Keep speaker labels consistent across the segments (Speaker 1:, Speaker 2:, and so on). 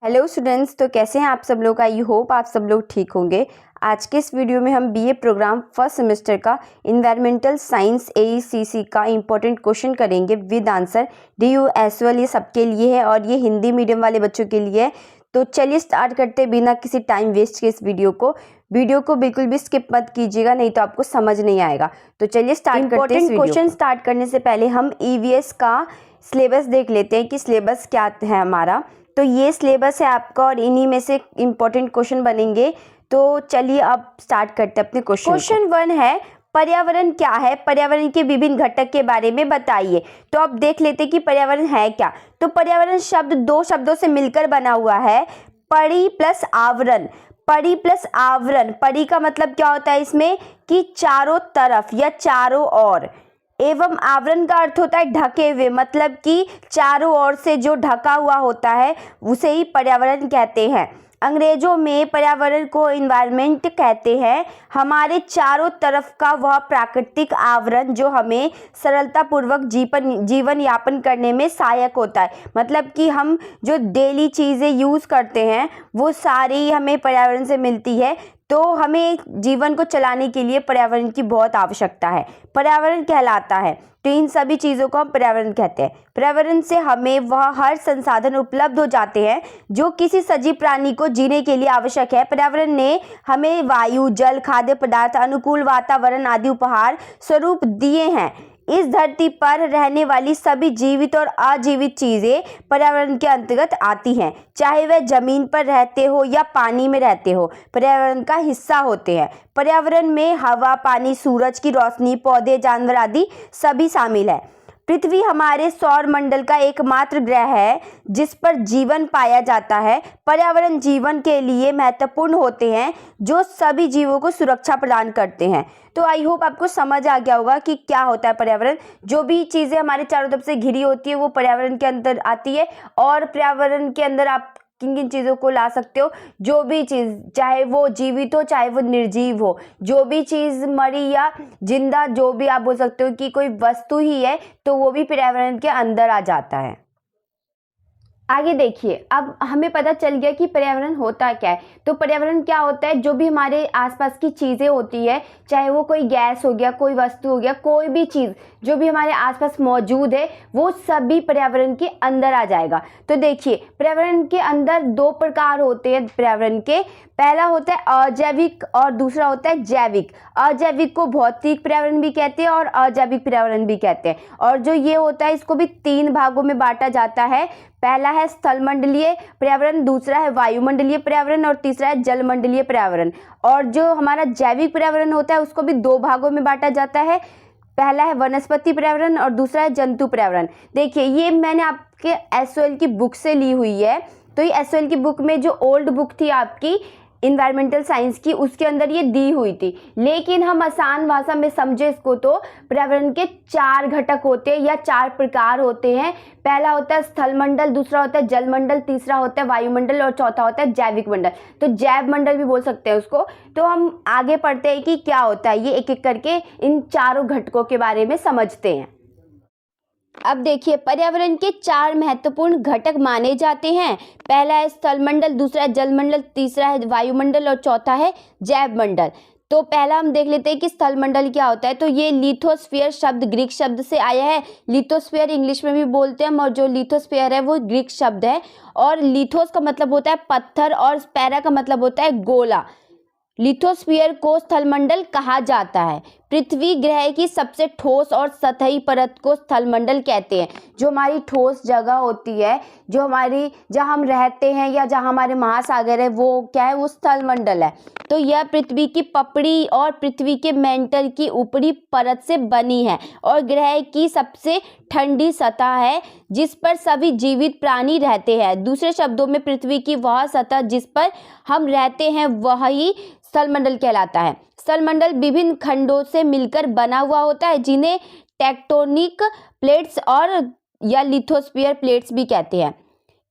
Speaker 1: Hello students, तो कैसे हैं आप सब लोग। आई होप आप सब लोग ठीक होंगे। आज के इस वीडियो में हम बीए प्रोग्राम फर्स्ट सेमेस्टर का इन्वायरमेंटल साइंस एईसीसी का इम्पोर्टेंट क्वेश्चन करेंगे with answer DU as well. ये सबके लिए है और ये हिंदी मीडियम वाले बच्चों के लिए है। तो चलिए स्टार्ट करते बिना किसी टाइम वेस्ट के इस वीडियो को बिल्कुल भी स्किप मत कीजिएगा, नहीं तो आपको समझ नहीं आएगा। तो चलिए स्टार्ट करते हैं। क्वेश्चन स्टार्ट करने से पहले हम EVS का सिलेबस देख लेते हैं कि सिलेबस क्या है हमारा। तो ये सिलेबस है आपका और इन्हीं में से इम्पोर्टेंट क्वेश्चन बनेंगे। तो चलिए अब स्टार्ट करते हैं अपने क्वेश्चन 1 है, पर्यावरण क्या है, पर्यावरण के विभिन्न घटक के बारे में बताइए। तो अब देख लेते हैं कि पर्यावरण है क्या। तो पर्यावरण शब्द दो शब्दों से मिलकर बना हुआ है, परि प्लस आवरण। परि प्लस आवरण, परि का मतलब क्या होता है इसमें कि चारों तरफ या चारों ओर, एवं आवरण का अर्थ होता है ढके हुए, मतलब कि चारों ओर से जो ढका हुआ होता है उसे ही पर्यावरण कहते हैं। अंग्रेजों में पर्यावरण को एनवायरनमेंट कहते हैं। हमारे चारों तरफ का वह प्राकृतिक आवरण जो हमें सरलतापूर्वक जीवन यापन करने में सहायक होता है। मतलब कि हम जो डेली चीज़ें यूज़ करते हैं वो सारी हमें पर्यावरण से मिलती है। तो हमें जीवन को चलाने के लिए पर्यावरण की बहुत आवश्यकता है, पर्यावरण कहलाता है। तो इन सभी चीज़ों को हम पर्यावरण कहते हैं। पर्यावरण से हमें वह हर संसाधन उपलब्ध हो जाते हैं जो किसी सजीव प्राणी को जीने के लिए आवश्यक है। पर्यावरण ने हमें वायु, जल, खाद्य पदार्थ, अनुकूल वातावरण आदि उपहार स्वरूप दिए हैं। इस धरती पर रहने वाली सभी जीवित और अजीवित चीज़ें पर्यावरण के अंतर्गत आती हैं, चाहे वह जमीन पर रहते हो या पानी में रहते हो, पर्यावरण का हिस्सा होते हैं। पर्यावरण में हवा, पानी, सूरज की रोशनी, पौधे, जानवर आदि सभी शामिल है। पृथ्वी हमारे सौर मंडल का एकमात्र ग्रह है जिस पर जीवन पाया जाता है। पर्यावरण जीवन के लिए महत्वपूर्ण होते हैं जो सभी जीवों को सुरक्षा प्रदान करते हैं। तो आई होप आपको समझ आ गया होगा कि क्या होता है पर्यावरण। जो भी चीज़ें हमारे चारों तरफ से घिरी होती है वो पर्यावरण के अंदर आती है। और पर्यावरण के अंदर आप किन किन चीज़ों को ला सकते हो, जो भी चीज़, चाहे वो जीवित हो चाहे वो निर्जीव हो, जो भी चीज़ मरी या जिंदा, जो भी आप बोल सकते हो कि कोई वस्तु ही है, तो वो भी पर्यावरण के अंदर आ जाता है। आगे देखिए, अब हमें पता चल गया कि पर्यावरण होता क्या है। तो पर्यावरण क्या होता है, जो भी हमारे आसपास की चीज़ें होती है, चाहे वो कोई गैस हो गया, कोई वस्तु हो गया, कोई भी चीज़ जो भी हमारे आसपास मौजूद है वो सभी पर्यावरण के अंदर आ जाएगा। तो देखिए, पर्यावरण के अंदर दो प्रकार होते हैं पर्यावरण के। पहला होता है अजैविक और दूसरा होता है जैविक। अजैविक को भौतिक पर्यावरण भी कहते हैं और अजैविक पर्यावरण भी कहते हैं। और जो ये होता है इसको भी 3 भागों में बांटा जाता है। पहला है स्थलमंडलीय पर्यावरण, दूसरा है वायुमंडलीय पर्यावरण और तीसरा है जलमंडलीय पर्यावरण। और जो हमारा जैविक पर्यावरण होता है उसको भी 2 भागों में बांटा जाता है। पहला है वनस्पति पर्यावरण और दूसरा है जंतु पर्यावरण। देखिए, ये मैंने आपके SOL की बुक से ली हुई है। तो ये SOL की बुक में जो ओल्ड बुक थी आपकी इन्वायरमेंटल साइंस की, उसके अंदर ये दी हुई थी। लेकिन हम आसान भाषा में समझे इसको तो पर्यावरण के 4 घटक होते हैं या 4 प्रकार होते हैं। पहला होता है स्थलमंडल, दूसरा होता है जलमंडल, तीसरा होता है वायुमंडल और चौथा होता है जैविक मंडल। तो जैव मंडल भी बोल सकते हैं उसको। तो हम आगे पढ़ते हैं कि क्या होता है, ये एक एक करके इन चारों घटकों के बारे में समझते हैं। अब देखिए, पर्यावरण के 4 महत्वपूर्ण घटक माने जाते हैं। पहला है स्थलमंडल, दूसरा है जलमंडल, तीसरा है वायुमंडल और चौथा है जैव मंडल। तो पहला हम देख लेते हैं कि स्थलमंडल क्या होता है। तो ये लिथोस्फीयर शब्द ग्रीक शब्द से आया है। लिथोस्फीयर इंग्लिश में भी बोलते हैं हम, और जो लिथोस्फीयर है वो ग्रीक शब्द है। और लिथोस का मतलब होता है पत्थर और स्फेरा का मतलब होता है गोला। लिथोस्फीयर को स्थलमंडल कहा जाता है। पृथ्वी ग्रह की सबसे ठोस और सतही परत को स्थलमंडल कहते हैं। जो हमारी ठोस जगह होती है, जो हमारी जहाँ हम रहते हैं या जहाँ हमारे महासागर है, वो क्या है, वो स्थलमंडल है। तो यह पृथ्वी की पपड़ी और पृथ्वी के मेंटल की ऊपरी परत से बनी है और ग्रह की सबसे ठंडी सतह है जिस पर सभी जीवित प्राणी रहते हैं। दूसरे शब्दों में पृथ्वी की वह सतह जिस पर हम रहते हैं वही स्थलमंडल कहलाता है। स्थलमंडल विभिन्न खंडों से मिलकर बना हुआ होता है जिन्हें टेक्टोनिक प्लेट्स और या लिथोस्फीयर प्लेट्स भी कहते हैं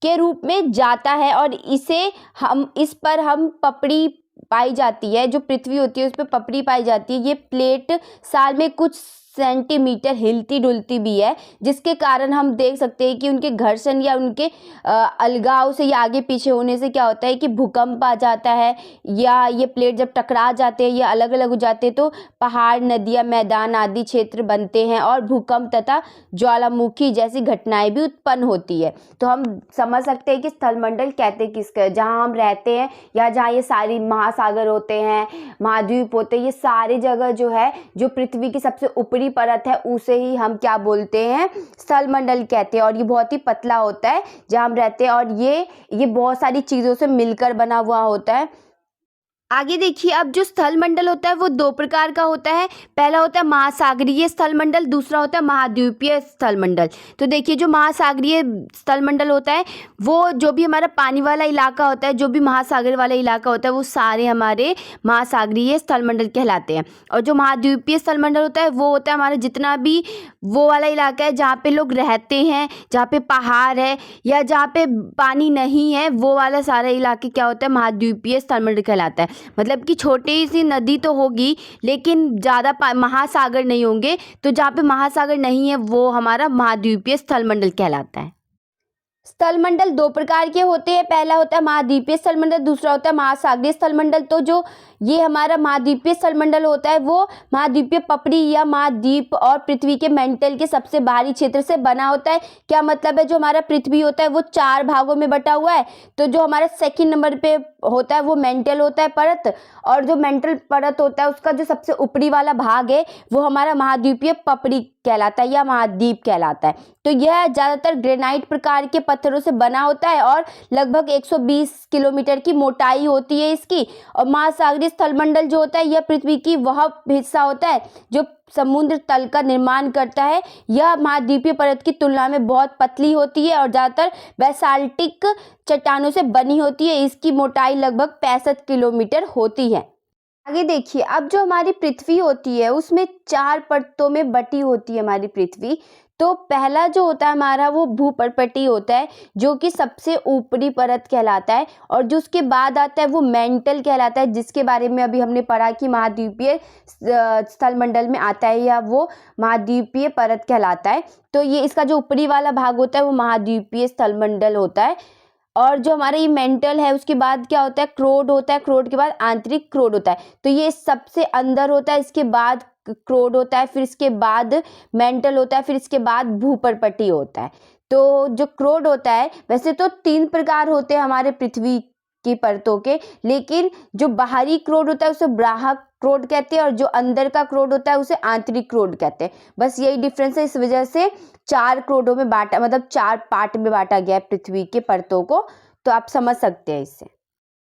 Speaker 1: के रूप में जाता है। और इस पर हम पपड़ी पाई जाती है, जो पृथ्वी होती है उस पर पपड़ी पाई जाती है। ये प्लेट साल में कुछ सेंटीमीटर हिलती डुलती भी है, जिसके कारण हम देख सकते हैं कि उनके घर्षण या उनके अलगाव से या आगे पीछे होने से क्या होता है कि भूकंप आ जाता है, या ये प्लेट जब टकरा जाते हैं या अलग अलग हो जाते हैं तो पहाड़, नदियाँ, मैदान आदि क्षेत्र बनते हैं और भूकंप तथा ज्वालामुखी जैसी घटनाएं भी उत्पन्न होती है। तो हम समझ सकते हैं कि स्थलमंडल कहते किसका, जहाँ हम रहते हैं या जहाँ ये सारी महासागर होते हैं, महाद्वीप होते हैं, ये सारी जगह जो है, जो पृथ्वी की सबसे ऊपरी परत है, उसे ही हम क्या बोलते हैं, स्थलमंडल कहते हैं। और ये बहुत ही पतला होता है जहाँ हम रहते हैं, और ये बहुत सारी चीज़ों से मिलकर बना हुआ होता है। आगे देखिए, अब जो स्थलमंडल होता है वो दो प्रकार का होता है। पहला होता है महासागरीय स्थलमंडल, दूसरा होता है महाद्वीपीय स्थलमंडल। तो देखिए, जो महासागरीय स्थलमंडल होता है वो जो भी हमारा पानी वाला इलाका होता है, जो भी महासागर वाला इलाका होता है, वो सारे हमारे महासागरीय स्थलमंडल कहलाते हैं। और जो महाद्वीपीय स्थलमंडल होता है वो होता है हमारा जितना भी वो वाला इलाका है जहाँ पे लोग रहते हैं, जहाँ पे पहाड़ है या जहाँ पे पानी नहीं है, वो वाला सारा इलाके क्या होता है, महाद्वीपीय स्थलमंडल कहलाता है। मतलब कि छोटी सी नदी तो होगी लेकिन ज़्यादा महासागर नहीं होंगे, तो जहाँ पे महासागर नहीं है वो हमारा महाद्वीपीय स्थलमंडल कहलाता है। स्थलमंडल दो प्रकार के होते हैं, पहला होता है महाद्वीपीय स्थलमंडल, दूसरा होता है महासागरीय स्थलमंडल। तो जो ये हमारा महाद्वीपीय स्थलमंडल होता है वो महाद्वीपीय पपड़ी या महाद्वीप और पृथ्वी के मेंटल के सबसे बाहरी क्षेत्र से बना होता है। क्या मतलब है, जो हमारा पृथ्वी होता है वो 4 भागों में बटा हुआ है, तो जो हमारा सेकंड नंबर पे होता है वो मेंटल होता है परत, और जो मेंटल परत होता है उसका जो सबसे ऊपरी वाला भाग है वो हमारा महाद्वीपीय पपड़ी कहलाता है या महाद्वीप कहलाता है। तो यह ज़्यादातर ग्रेनाइट प्रकार के पत्थरों से बना होता है और लगभग 120 किलोमीटर की मोटाई होती है इसकी। और महासागरीय स्थलमंडल जो होता है यह पृथ्वी की वह हिस्सा होता है जो समुद्र तल का निर्माण करता है। यह महाद्वीपीय परत की तुलना में बहुत पतली होती है और ज़्यादातर बेसाल्टिक चट्टानों से बनी होती है। इसकी मोटाई लगभग 65 किलोमीटर होती है। आगे देखिए, अब जो हमारी पृथ्वी होती है उसमें 4 परतों में बटी होती है हमारी पृथ्वी। तो पहला जो होता है हमारा वो भूपर्पटी होता है जो कि सबसे ऊपरी परत कहलाता है, और जो उसके बाद आता है वो मेंटल कहलाता है, जिसके बारे में अभी हमने पढ़ा कि महाद्वीपीय स्थलमंडल में आता है या वो महाद्वीपीय परत कहलाता है। तो ये इसका जो ऊपरी वाला भाग होता है वो महाद्वीपीय स्थलमंडल होता है। और जो हमारा ये मेंटल है उसके बाद क्या होता है, क्रोड होता है, क्रोड के बाद आंतरिक क्रोड होता है। तो ये सबसे अंदर होता है, इसके बाद क्रोड होता है, फिर इसके बाद मेंटल होता है, फिर इसके बाद भूपर्पटी होता है। तो जो क्रोड होता है, वैसे तो 3 प्रकार होते हैं हमारे पृथ्वी की परतों के, लेकिन जो बाहरी क्रोड होता है उसे बाह्यक क्रोड कहते हैं और जो अंदर का क्रोड होता है उसे आंतरिक क्रोड कहते हैं। बस यही डिफरेंस है, इस वजह से 4 क्रोडों में बांटा, मतलब 4 पार्ट में बांटा गया है पृथ्वी के परतों को। तो आप समझ सकते हैं इससे।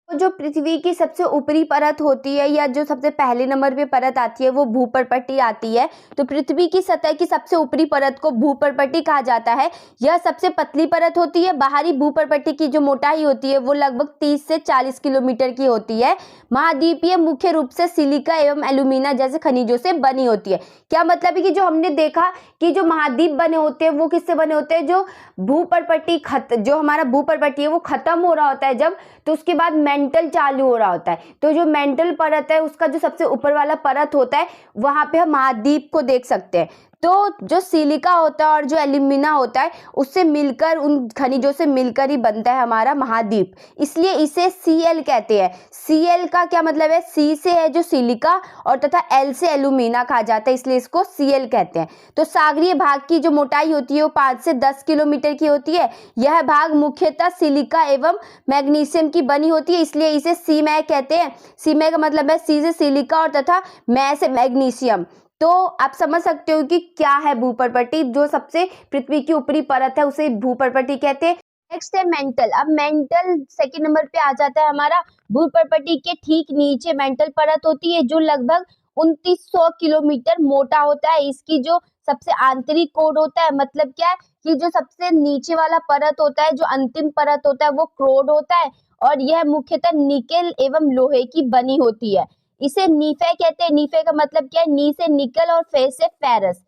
Speaker 1: तो जो पृथ्वी की सबसे ऊपरी परत होती है या जो सबसे पहले नंबर पे परत आती है वो भूपर्पटी आती है। तो पृथ्वी की सतह की सबसे ऊपरी परत को भूपर्पटी कहा जाता है। यह सबसे पतली परत होती है। बाहरी भूपर्पटी की जो मोटाई होती है वो लगभग 30 से 40 किलोमीटर की होती है। महाद्वीपीय मुख्य रूप से सिलिका एवं एल्यूमिना जैसे खनिजों से बनी होती है। क्या मतलब है कि जो हमने देखा कि जो महाद्वीप बने होते हैं वो किससे बने होते हैं, जो भूपर्पटी जो हमारा भूपर्पटी है वो खत्म हो रहा होता है जब, तो उसके बाद मेंटल चालू हो रहा होता है। तो जो मेंटल परत है उसका जो सबसे ऊपर वाला परत होता है वहां पे हम महाद्वीप को देख सकते हैं। तो जो सिलिका होता है और जो एल्यूमिना होता है उससे मिलकर, उन खनिजों से मिलकर ही बनता है हमारा महाद्वीप, इसलिए इसे Cl कहते हैं। Cl का क्या मतलब है, C से है जो सिलिका और तथा L से एल्यूमिना कहा जाता है, इसलिए इसको Cl कहते हैं। तो सागरीय भाग की जो मोटाई होती है वो 5 से 10 किलोमीटर की होती है। यह भाग मुख्यतः सिलिका एवं मैग्नीशियम की बनी होती है, इसलिए इसे सीमैग कहते हैं। सीमैग का मतलब है C से सिलिका और तथा मै से मैग्नीशियम। तो आप समझ सकते हो कि क्या है भूपर्पटी। जो सबसे पृथ्वी की ऊपरी परत है उसे भूपर्पटी कहते हैं। नेक्स्ट है मेंटल। अब मेंटल सेकंड नंबर पे आ जाता है हमारा। भूपर्पटी के ठीक नीचे मेंटल परत होती है जो लगभग 2900 किलोमीटर मोटा होता है। इसकी जो सबसे आंतरिक कोड होता है, मतलब क्या है कि जो सबसे नीचे वाला परत होता है, जो अंतिम परत होता है वो क्रोड होता है और यह मुख्यतः निकेल एवं लोहे की बनी होती है। इसे नीफे कहते हैं। नीफे का मतलब क्या है, नी से निकल और फे से फेरस।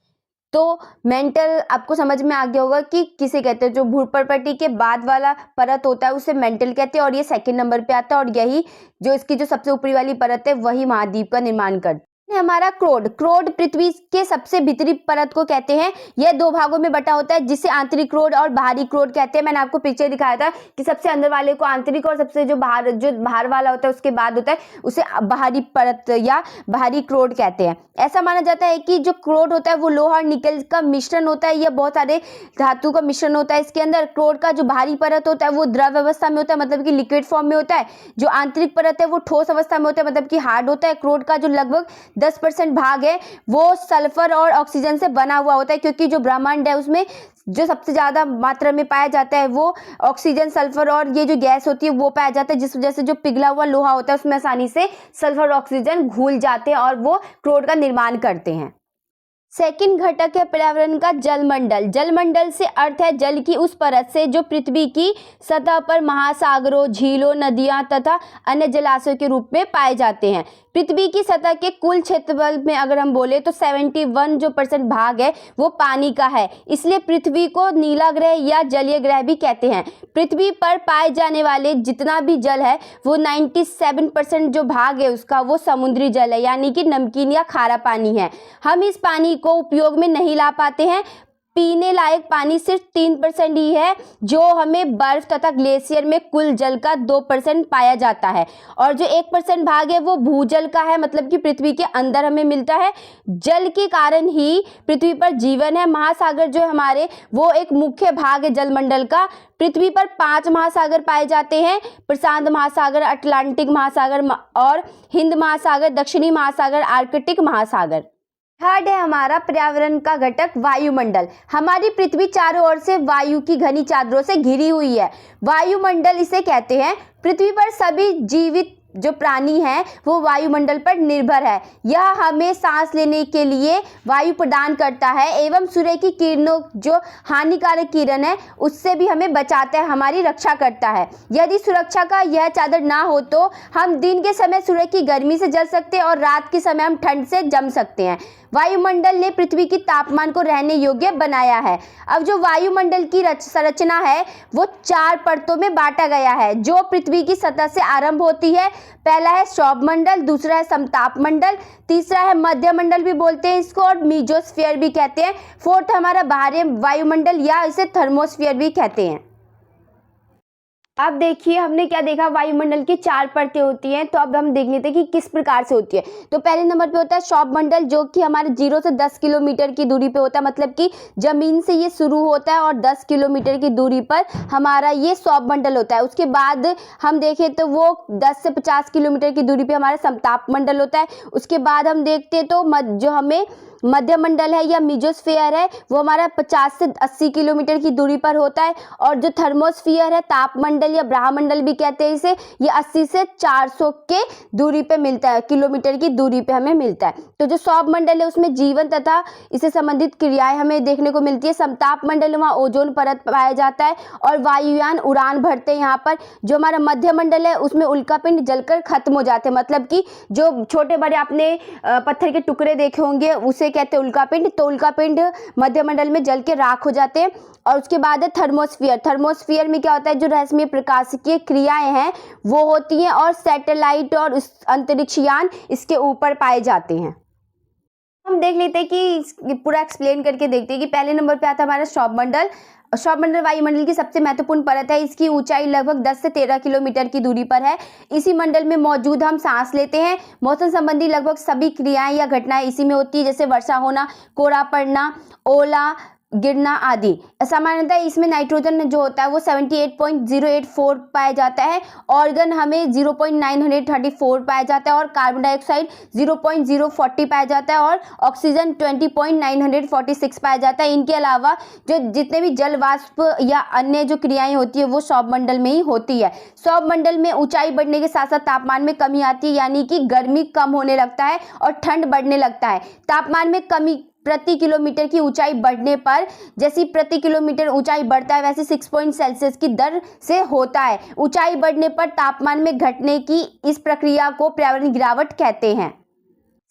Speaker 1: तो मेंटल आपको समझ में आ गया होगा कि किसे कहते हैं। जो भूपर्पटी के बाद वाला परत होता है उसे मेंटल कहते हैं और ये सेकंड नंबर पे आता है, और यही जो इसकी जो सबसे ऊपरी वाली परत है वही महाद्वीप का निर्माण करती है। हमारा क्रोड, क्रोड पृथ्वी के सबसे भीतरी परत को कहते हैं। यह दो भागों में बटा होता है जिसे आंतरिक क्रोड और बाहरी क्रोड कहते हैं। मैंने आपको पिक्चर दिखाया था कि सबसे अंदर वाले को आंतरिक और सबसे जो बाहर वाला होता है उसके बाद होता है उसे बाहरी परत या बाहरी क्रोड कहते हैं। ऐसा माना जाता है कि जो क्रोड होता है वो लोहा और निकल का मिश्रण होता है। यह बहुत सारे धातु का मिश्रण होता है। इसके अंदर क्रोड का जो बाहरी परत होता है वो द्रव अवस्था में होता है, मतलब कि लिक्विड फॉर्म में होता है। जो आंतरिक परत है वो ठोस अवस्था में होता है, मतलब कि हार्ड होता है। क्रोड का जो लगभग 10% भाग है वो सल्फर और ऑक्सीजन से बना हुआ होता है, क्योंकि जो ब्रह्मांड है उसमें जो सबसे ज्यादा मात्रा में पाया जाता है वो ऑक्सीजन, सल्फर और ये जो गैस होती है वो पाया जाता है, जिस वजह से जो पिघला हुआ लोहा होता है उसमें आसानी से सल्फर और ऑक्सीजन घुल जाते हैं और वो क्रोड का निर्माण करते हैं। सेकंड घटक है पर्यावरण का जलमंडल। जलमंडल से अर्थ है जल की उस परत से जो पृथ्वी की सतह पर महासागरों, झीलों, नदियां तथा अन्य जलाशयों के रूप में पाए जाते हैं। पृथ्वी की सतह के कुल क्षेत्रफल में अगर हम बोले तो 71% भाग है वो पानी का है। इसलिए पृथ्वी को नीला ग्रह या जलीय ग्रह भी कहते हैं। पृथ्वी पर पाए जाने वाले जितना भी जल है वो 97% जो भाग है उसका वो समुद्री जल है, यानी कि नमकीन या खारा पानी है। हम इस पानी को उपयोग में नहीं ला पाते हैं। पीने लायक पानी सिर्फ 3% ही है, जो हमें बर्फ तथा ग्लेशियर में कुल जल का 2% पाया जाता है। और जो 1% भाग है वो भूजल का है, मतलब कि पृथ्वी के अंदर हमें मिलता है। जल के कारण ही पृथ्वी पर जीवन है। महासागर जो हमारे वो एक मुख्य भाग है जलमंडल का। पृथ्वी पर 5 महासागर पाए जाते हैं: प्रशांत महासागर, अटलांटिक महासागर और हिंद महासागर, दक्षिणी महासागर, आर्कटिक महासागर। थर्ड है हमारा पर्यावरण का घटक वायुमंडल। हमारी पृथ्वी चारों ओर से वायु की घनी चादरों से घिरी हुई है। वायुमंडल इसे कहते हैं। पृथ्वी पर सभी जीवित जो प्राणी हैं वो वायुमंडल पर निर्भर है। यह हमें सांस लेने के लिए वायु प्रदान करता है एवं सूर्य की किरणों जो हानिकारक किरण है उससे भी हमें बचाता है, हमारी रक्षा करता है। यदि सुरक्षा का यह चादर ना हो तो हम दिन के समय सूर्य की गर्मी से जल सकते हैं और रात के समय हम ठंड से जम सकते हैं। वायुमंडल ने पृथ्वी की तापमान को रहने योग्य बनाया है। अब जो वायुमंडल की संरचना है वो 4 परतों में बांटा गया है जो पृथ्वी की सतह से आरंभ होती है। पहला है सौरमंडल, दूसरा है समताप मंडल, तीसरा है मध्यमंडल भी बोलते हैं इसको और मीजोस्फीयर भी कहते हैं। फोर्थ हमारा बाहरी वायुमंडल या इसे थर्मोस्फीयर भी कहते हैं। अब देखिए हमने क्या देखा, वायुमंडल की 4 परतें होती हैं। तो अब हम देख लेते हैं कि किस प्रकार से होती है। तो पहले नंबर पे होता है सौरमंडल, जो कि हमारे 0 से 10 किलोमीटर की दूरी पे होता है, मतलब कि जमीन से ये शुरू होता है और 10 किलोमीटर की दूरी पर हमारा ये सौरमंडल होता है। उसके बाद हम देखें तो वो 10 से 50 किलोमीटर की दूरी पे हमारा समताप मंडल होता है। उसके बाद हम देखते हैं तो जो हमें मध्यमंडल है या मीजोस्फीयर है वो हमारा 50 से 80 किलोमीटर की दूरी पर होता है। और जो थर्मोस्फीयर है, तापमंडल या ब्रह्मंडल भी कहते हैं इसे, ये 80 से 400 के दूरी पे मिलता है, किलोमीटर की दूरी पे हमें मिलता है। तो जो सौरमंडल है उसमें जीवन तथा इससे संबंधित क्रियाएं हमें देखने को मिलती है। समताप मंडल वहाँ ओजोन परत पाया जाता है और वायुयान उड़ान भरते हैं यहाँ पर। जो हमारा मध्यमंडल है उसमें उल्कापिंड जलकर खत्म हो जाते हैं, मतलब कि जो छोटे बड़े आपने पत्थर के टुकड़े देखे होंगे उसे कहते हैं उल्कापिंड। तो उल्कापिंड मध्यमंडल में जल के राख हो जाते हैं। और उसके बाद है थर्मोस्फीयर। थर्मोस्फीयर में क्या होता है, जो रहस्यमय प्रकाशिकीय क्रियाएं हैं वो होती हैं और सैटेलाइट और अंतरिक्ष यान इसके ऊपर पाए जाते हैं। हम देख लेते हैं कि पूरा एक्सप्लेन करके देखते हैं कि पहले नंबर पे आता है हमारा सौरमंडल। सौरमंडल वायुमंडल की सबसे महत्वपूर्ण परत है। इसकी ऊंचाई लगभग 10 से 13 किलोमीटर की दूरी पर है। इसी मंडल में मौजूद हम सांस लेते हैं। मौसम संबंधी लगभग सभी क्रियाएं या घटनाएं इसी में होती है, जैसे वर्षा होना, कोहरा पड़ना, ओला गिरना आदि। सामान्यतः इसमें नाइट्रोजन जो होता है वो 78.084 पाया जाता है, ऑर्गन हमें 0.934 पाया जाता है और कार्बन डाइऑक्साइड 0.040 पाया जाता है और ऑक्सीजन 20.946 पाया जाता है। इनके अलावा जो जितने भी जल वाष्प या अन्य जो क्रियाएं होती है वो सौरमंडल में ही होती है। सौरमंडल में ऊंचाई बढ़ने के साथ साथ तापमान में कमी आती है, यानी कि गर्मी कम होने लगता है और ठंड बढ़ने लगता है। तापमान में कमी प्रति किलोमीटर की ऊंचाई बढ़ने पर, जैसी प्रति किलोमीटर ऊंचाई बढ़ता है वैसे 6 पॉइंट सेल्सियस की दर से होता है। ऊंचाई बढ़ने पर तापमान में घटने की इस प्रक्रिया को पर्यावरण गिरावट कहते हैं।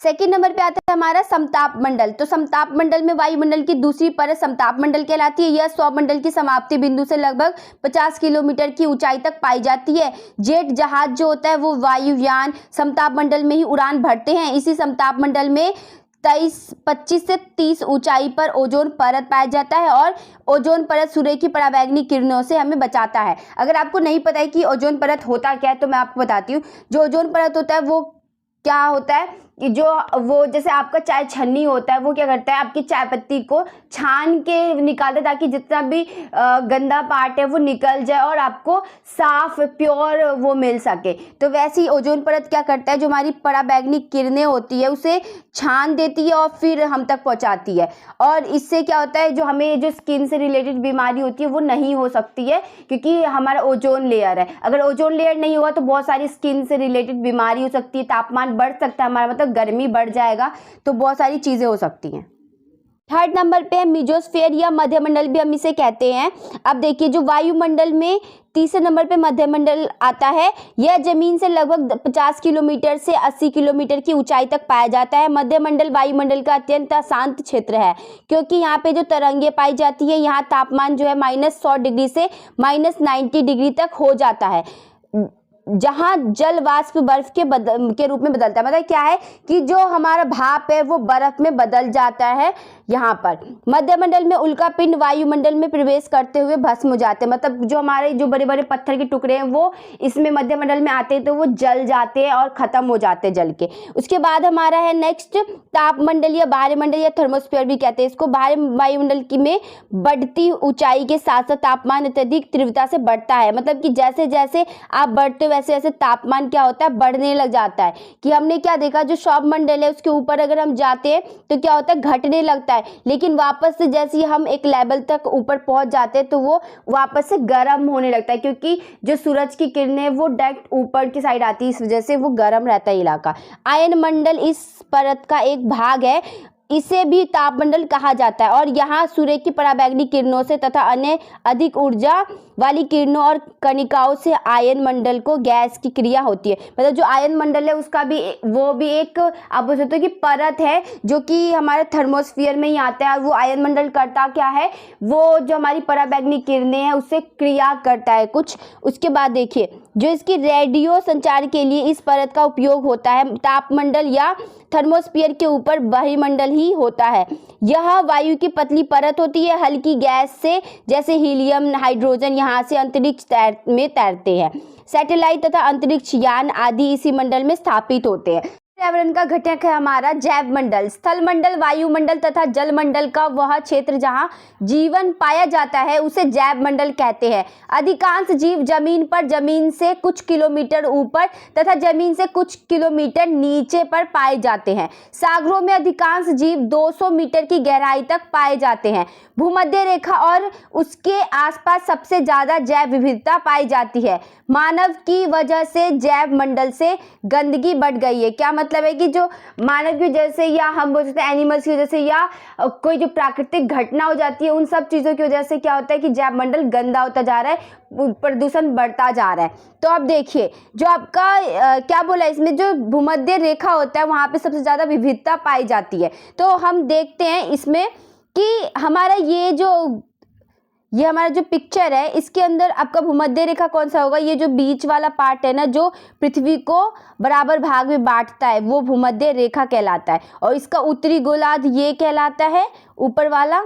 Speaker 1: सेकंड नंबर पे आता है हमारा समताप मंडल। तो समताप मंडल में वायुमंडल की दूसरी परत समताप मंडल कहलाती है। यह सौरमंडल की समाप्ति बिंदु से लगभग 50 किलोमीटर की ऊंचाई तक पाई जाती है। जेट जहाज जो होता है वो वायुयान समताप मंडल में ही उड़ान भरते हैं। इसी समताप मंडल में 25 से 30 ऊंचाई पर ओजोन परत पाया जाता है और ओजोन परत सूर्य की पराबैंगनी किरणों से हमें बचाता है। अगर आपको नहीं पता है कि ओजोन परत होता क्या है तो मैं आपको बताती हूँ। जो ओजोन परत होता है वो क्या होता है कि जो वो जैसे आपका चाय छन्नी होता है वो क्या करता है, आपकी चाय पत्ती को छान के निकालता है ताकि जितना भी गंदा पार्ट है वो निकल जाए और आपको साफ प्योर वो मिल सके। तो वैसे ही ओजोन परत क्या करता है, जो हमारी पराबैंगनी किरणें होती है उसे छान देती है और फिर हम तक पहुंचाती है। और इससे क्या होता है, जो हमें जो स्किन से रिलेटेड बीमारी होती है वो नहीं हो सकती है क्योंकि हमारा ओजोन लेयर है। अगर ओजोन लेयर नहीं होगा तो बहुत सारी स्किन से रिलेटेड बीमारी हो सकती है, तापमान बढ़ सकता है हमारा, मतलब गर्मी बढ़ जाएगा, तो बहुत सारी चीजें हो सकती हैं। थर्ड नंबर पे है मेसोस्फीयर या मध्यमंडल भी हम इसे कहते हैं। अब देखिए जो वायुमंडल में तीसरे नंबर पे मध्यमंडल आता है। यह जमीन से लगभग 50 किलोमीटर से 80 किलोमीटर की ऊंचाई तक पाया जाता है। मध्यमंडल वायुमंडल का अत्यंत अशांत क्षेत्र है क्योंकि यहाँ पे जो तरंगे पाई जाती है, यहाँ तापमान जो है -100 डिग्री से -90 डिग्री तक हो जाता है, जहां जल वाष्प बर्फ के रूप में बदलता है। मतलब क्या है कि जो हमारा भाप है वो बर्फ में बदल जाता है। यहाँ पर मध्यमंडल में उल्कापिंड वायुमंडल में प्रवेश करते हुए भस्म हो जाते हैं। मतलब जो हमारे जो बड़े बड़े पत्थर के टुकड़े हैं वो इसमें मध्यमंडल में आते हैं तो वो जल जाते हैं और खत्म हो जाते हैं जल के। उसके बाद हमारा है नेक्स्ट तापमंडल या बाहरी मंडल या थर्मोस्फीयर भी कहते हैं इसको। बाहरी वायुमंडल की में बढ़ती ऊंचाई के साथ साथ तापमान अत्यधिक तीव्रता से बढ़ता है। मतलब कि जैसे जैसे आप बढ़ते वैसे वैसे तापमान क्या होता है, बढ़ने लग जाता है। कि हमने क्या देखा, जो सौरमंडल है उसके ऊपर अगर हम जाते हैं तो क्या होता है, घटने लगता है, लेकिन वापस से जैसे हम एक लेवल तक ऊपर पहुंच जाते हैं तो वो वापस से गर्म होने लगता है क्योंकि जो सूरज की किरणें है वो डायरेक्ट ऊपर की साइड आती है, इस वजह से वो गर्म रहता है इलाका। आयन मंडल इस परत का एक भाग है, इसे भी तापमंडल कहा जाता है और यहाँ सूर्य की पराबैंगनी किरणों से तथा अन्य अधिक ऊर्जा वाली किरणों और कणिकाओं से आयन मंडल को गैस की क्रिया होती है। मतलब जो आयन मंडल है उसका भी वो भी एक आप बोल सकते हो कि परत है जो कि हमारे थर्मोस्फीयर में ही आता है। वो आयन मंडल करता क्या है, वो जो हमारी पराबैंगनी किरणें हैं उससे क्रिया करता है कुछ। उसके बाद देखिए जो इसकी रेडियो संचार के लिए इस परत का उपयोग होता है। तापमंडल या थर्मोस्फीयर के ऊपर वायुमंडल ही होता है। यह वायु की पतली परत होती है, हल्की गैस से जैसे हीलियम हाइड्रोजन यहाँ से अंतरिक्ष में तैरते हैं। सैटेलाइट तथा अंतरिक्ष यान आदि इसी मंडल में स्थापित होते हैं। पर्यावरण का घटक है हमारा जैव मंडल। स्थल मंडल, वायुमंडल तथा जल मंडल का वह क्षेत्र जहां जीवन पाया जाता है उसे जैव मंडल कहते हैं। अधिकांश जीव जमीन पर, जमीन से कुछ किलोमीटर ऊपर तथा जमीन से कुछ किलोमीटर नीचे पर पाए जाते हैं। सागरों में अधिकांश जीव 200 मीटर की गहराई तक पाए जाते हैं। भूमध्य रेखा और उसके आसपास सबसे ज्यादा जैव विविधता पाई जाती है। मानव की वजह से जैव मंडल से गंदगी बढ़ गई है। क्या मतलब है कि जो मानव की वजह से या हम बोल सकते हैं एनिमल्स की वजह से या कोई जो प्राकृतिक घटना हो जाती है उन सब चीज़ों की वजह से क्या होता है कि जैव मंडल गंदा होता जा रहा है, प्रदूषण बढ़ता जा रहा है। तो अब देखिए जो आपका क्या बोला, इसमें जो भूमध्य रेखा होता है वहाँ पे सबसे ज़्यादा विविधता पाई जाती है। तो हम देखते हैं इसमें कि हमारा ये हमारा जो पिक्चर है इसके अंदर आपका भूमध्य रेखा कौन सा होगा, ये जो बीच वाला पार्ट है ना जो पृथ्वी को बराबर भाग में बांटता है वो भूमध्य रेखा कहलाता है। और इसका उत्तरी गोलार्ध ये कहलाता है, ऊपर वाला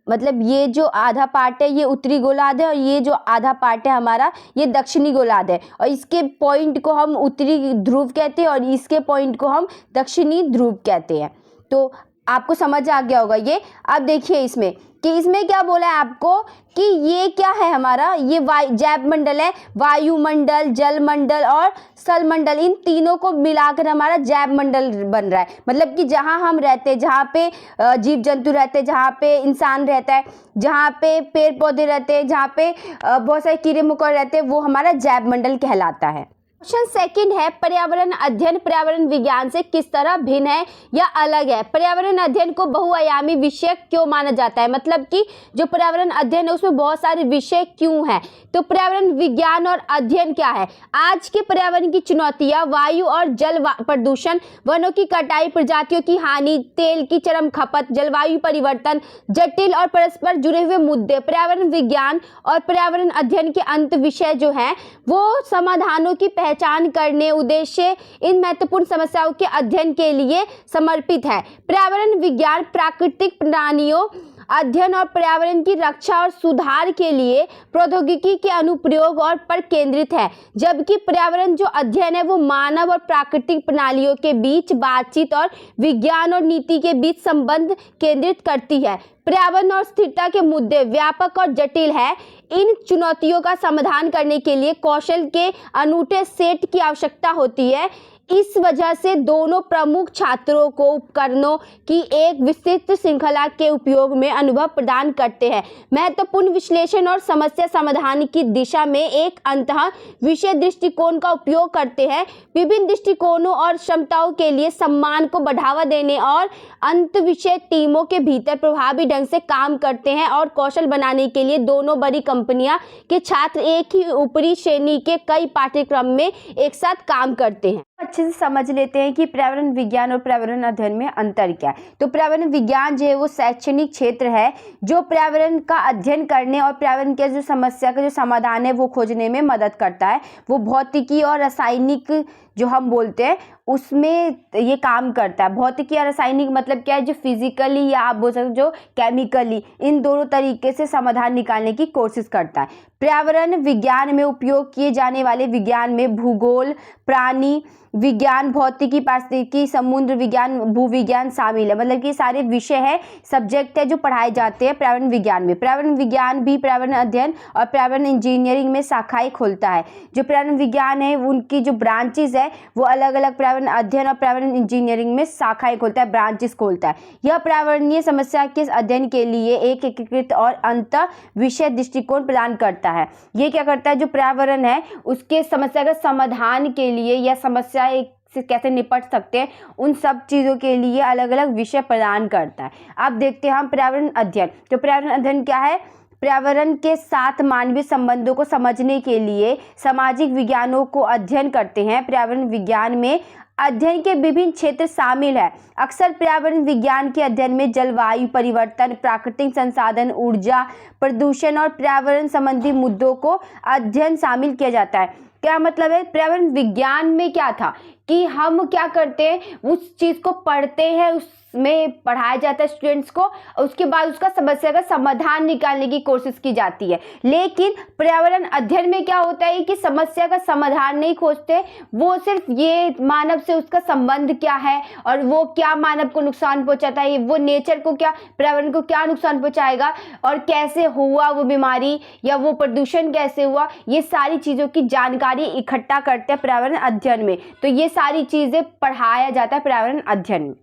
Speaker 1: मतलब ये जो आधा पार्ट है ये उत्तरी गोलार्ध है और ये जो आधा पार्ट है हमारा ये दक्षिणी गोलार्ध है। और इसके पॉइंट को हम उत्तरी ध्रुव कहते हैं और इसके पॉइंट को हम दक्षिणी ध्रुव कहते हैं। तो आपको समझ आ गया होगा ये। अब देखिए इसमें कि इसमें क्या बोला है आपको कि ये क्या है हमारा, ये जैव मंडल है। वायुमंडल, जल मंडल और स्थल मंडल, इन तीनों को मिलाकर हमारा जैव मंडल बन रहा है। मतलब कि जहाँ हम रहते हैं, जहाँ पे जीव जंतु रहते हैं, जहाँ पे इंसान रहता है, जहाँ पे पेड़ पौधे रहते हैं, जहाँ पे बहुत सारे कीड़े मकोड़े रहते हैं, वो हमारा जैव मंडल कहलाता है। क्वेश्चन सेकंड है, पर्यावरण अध्ययन पर्यावरण विज्ञान से किस तरह भिन्न है या अलग है। पर्यावरण अध्ययन को बहुआयामी विषय क्यों माना जाता है, मतलब कि जो पर्यावरण अध्ययन है उसमें बहुत सारे विषय क्यों हैं। तो पर्यावरण विज्ञान और अध्ययन क्या है। आज के पर्यावरण की चुनौतियां, वायु और जल प्रदूषण, वनों की कटाई, प्रजातियों की हानि, तेल की चरम खपत, जलवायु परिवर्तन, जटिल और परस्पर जुड़े हुए मुद्दे। पर्यावरण विज्ञान और पर्यावरण अध्ययन के अंत विषय जो है वो समाधानों की पहचान करने उद्देश्य इन महत्वपूर्ण समस्याओं के अध्ययन के लिए समर्पित है। पर्यावरण विज्ञान प्राकृतिक प्रणालियों अध्ययन और पर्यावरण की रक्षा और सुधार के लिए प्रौद्योगिकी के अनुप्रयोग और पर केंद्रित है, जबकि पर्यावरण जो अध्ययन है वो मानव और प्राकृतिक प्रणालियों के बीच बातचीत और विज्ञान और नीति के बीच संबंध केंद्रित करती है। पर्यावरण और स्थिरता के मुद्दे व्यापक और जटिल है। इन चुनौतियों का समाधान करने के लिए कौशल के अनूठे सेट की आवश्यकता होती है। इस वजह से दोनों प्रमुख छात्रों को उपकरणों की एक विस्तृत श्रृंखला के उपयोग में अनुभव प्रदान करते हैं। महत्वपूर्ण विश्लेषण और समस्या समाधान की दिशा में एक अंतः विषय दृष्टिकोण का उपयोग करते हैं। विभिन्न दृष्टिकोणों और क्षमताओं के लिए सम्मान को बढ़ावा देने और अंत विषय टीमों के भीतर प्रभावी ढंग से काम करते हैं और कौशल बनाने के लिए दोनों बड़ी कंपनियां के छात्र एक ही ऊपरी श्रेणी के कई पाठ्यक्रम में एक साथ काम करते हैं। अच्छे से समझ लेते हैं कि पर्यावरण विज्ञान और पर्यावरण अध्ययन में अंतर क्या है। तो पर्यावरण विज्ञान जो है वो शैक्षणिक क्षेत्र है जो पर्यावरण का अध्ययन करने और पर्यावरण के जो समस्या का जो समाधान है वो खोजने में मदद करता है। वो भौतिकी और रासायनिक जो हम बोलते हैं उसमें ये काम करता है। भौतिकी या रासायनिक मतलब क्या है, जो फिजिकली या आप बोल सकते हो जो केमिकली, इन दोनों तरीके से समाधान निकालने की कोशिश करता है। पर्यावरण विज्ञान में उपयोग किए जाने वाले विज्ञान में भूगोल, प्राणी विज्ञान, भौतिकी, पारिस्थितिकी, समुद्र विज्ञान, भूविज्ञान शामिल है। मतलब कि सारे विषय है, सब्जेक्ट है जो पढ़ाए जाते हैं पर्यावरण विज्ञान में। पर्यावरण विज्ञान भी पर्यावरण अध्ययन और पर्यावरण इंजीनियरिंग में शाखाएं खोलता है। जो पर्यावरण विज्ञान है उनकी जो ब्रांचेस है वो अलग अलग पर्यावरण अध्ययन और पर्यावरण इंजीनियरिंग में शाखाएं खोलता है, ब्रांचेस खोलता है। यह पर्यावरणीय समस्या के अध्ययन के लिए एक एकीकृत और अंतर विषय दृष्टिकोण प्रदान करता है। ये क्या करता है, जो पर्यावरण है उसके समस्या का समाधान के लिए या समस्या से कैसे निपट सकते हैं उन सब चीज़ों के लिए अलग अलग विषय प्रदान करता है। अब देखते हैं हम पर्यावरण अध्ययन। तो पर्यावरण अध्ययन क्या है, पर्यावरण के साथ मानवीय संबंधों को समझने के लिए सामाजिक विज्ञानों को अध्ययन करते हैं। पर्यावरण विज्ञान में अध्ययन के विभिन्न क्षेत्र शामिल है। अक्सर पर्यावरण विज्ञान के अध्ययन में जलवायु परिवर्तन, प्राकृतिक संसाधन, ऊर्जा, प्रदूषण और पर्यावरण संबंधी मुद्दों को अध्ययन शामिल किया जाता है। क्या मतलब है, पर्यावरण विज्ञान में क्या था कि हम क्या करते हैं, उस चीज़ को पढ़ते हैं, उसमें पढ़ाया जाता है स्टूडेंट्स को, उसके बाद उसका समस्या का समाधान निकालने की कोशिश की जाती है। लेकिन पर्यावरण अध्ययन में क्या होता है कि समस्या का समाधान नहीं खोजते, वो सिर्फ ये मानव से उसका संबंध क्या है और वो क्या मानव को नुकसान पहुंचाता है, वो नेचर को क्या, पर्यावरण को क्या नुकसान पहुंचाएगा और कैसे हुआ वो बीमारी या वो प्रदूषण कैसे हुआ, ये सारी चीज़ों की जानकारी इकट्ठा करते हैं पर्यावरण अध्ययन में। तो ये सारी चीज़ें पढ़ाया जाता है पर्यावरण अध्ययन में।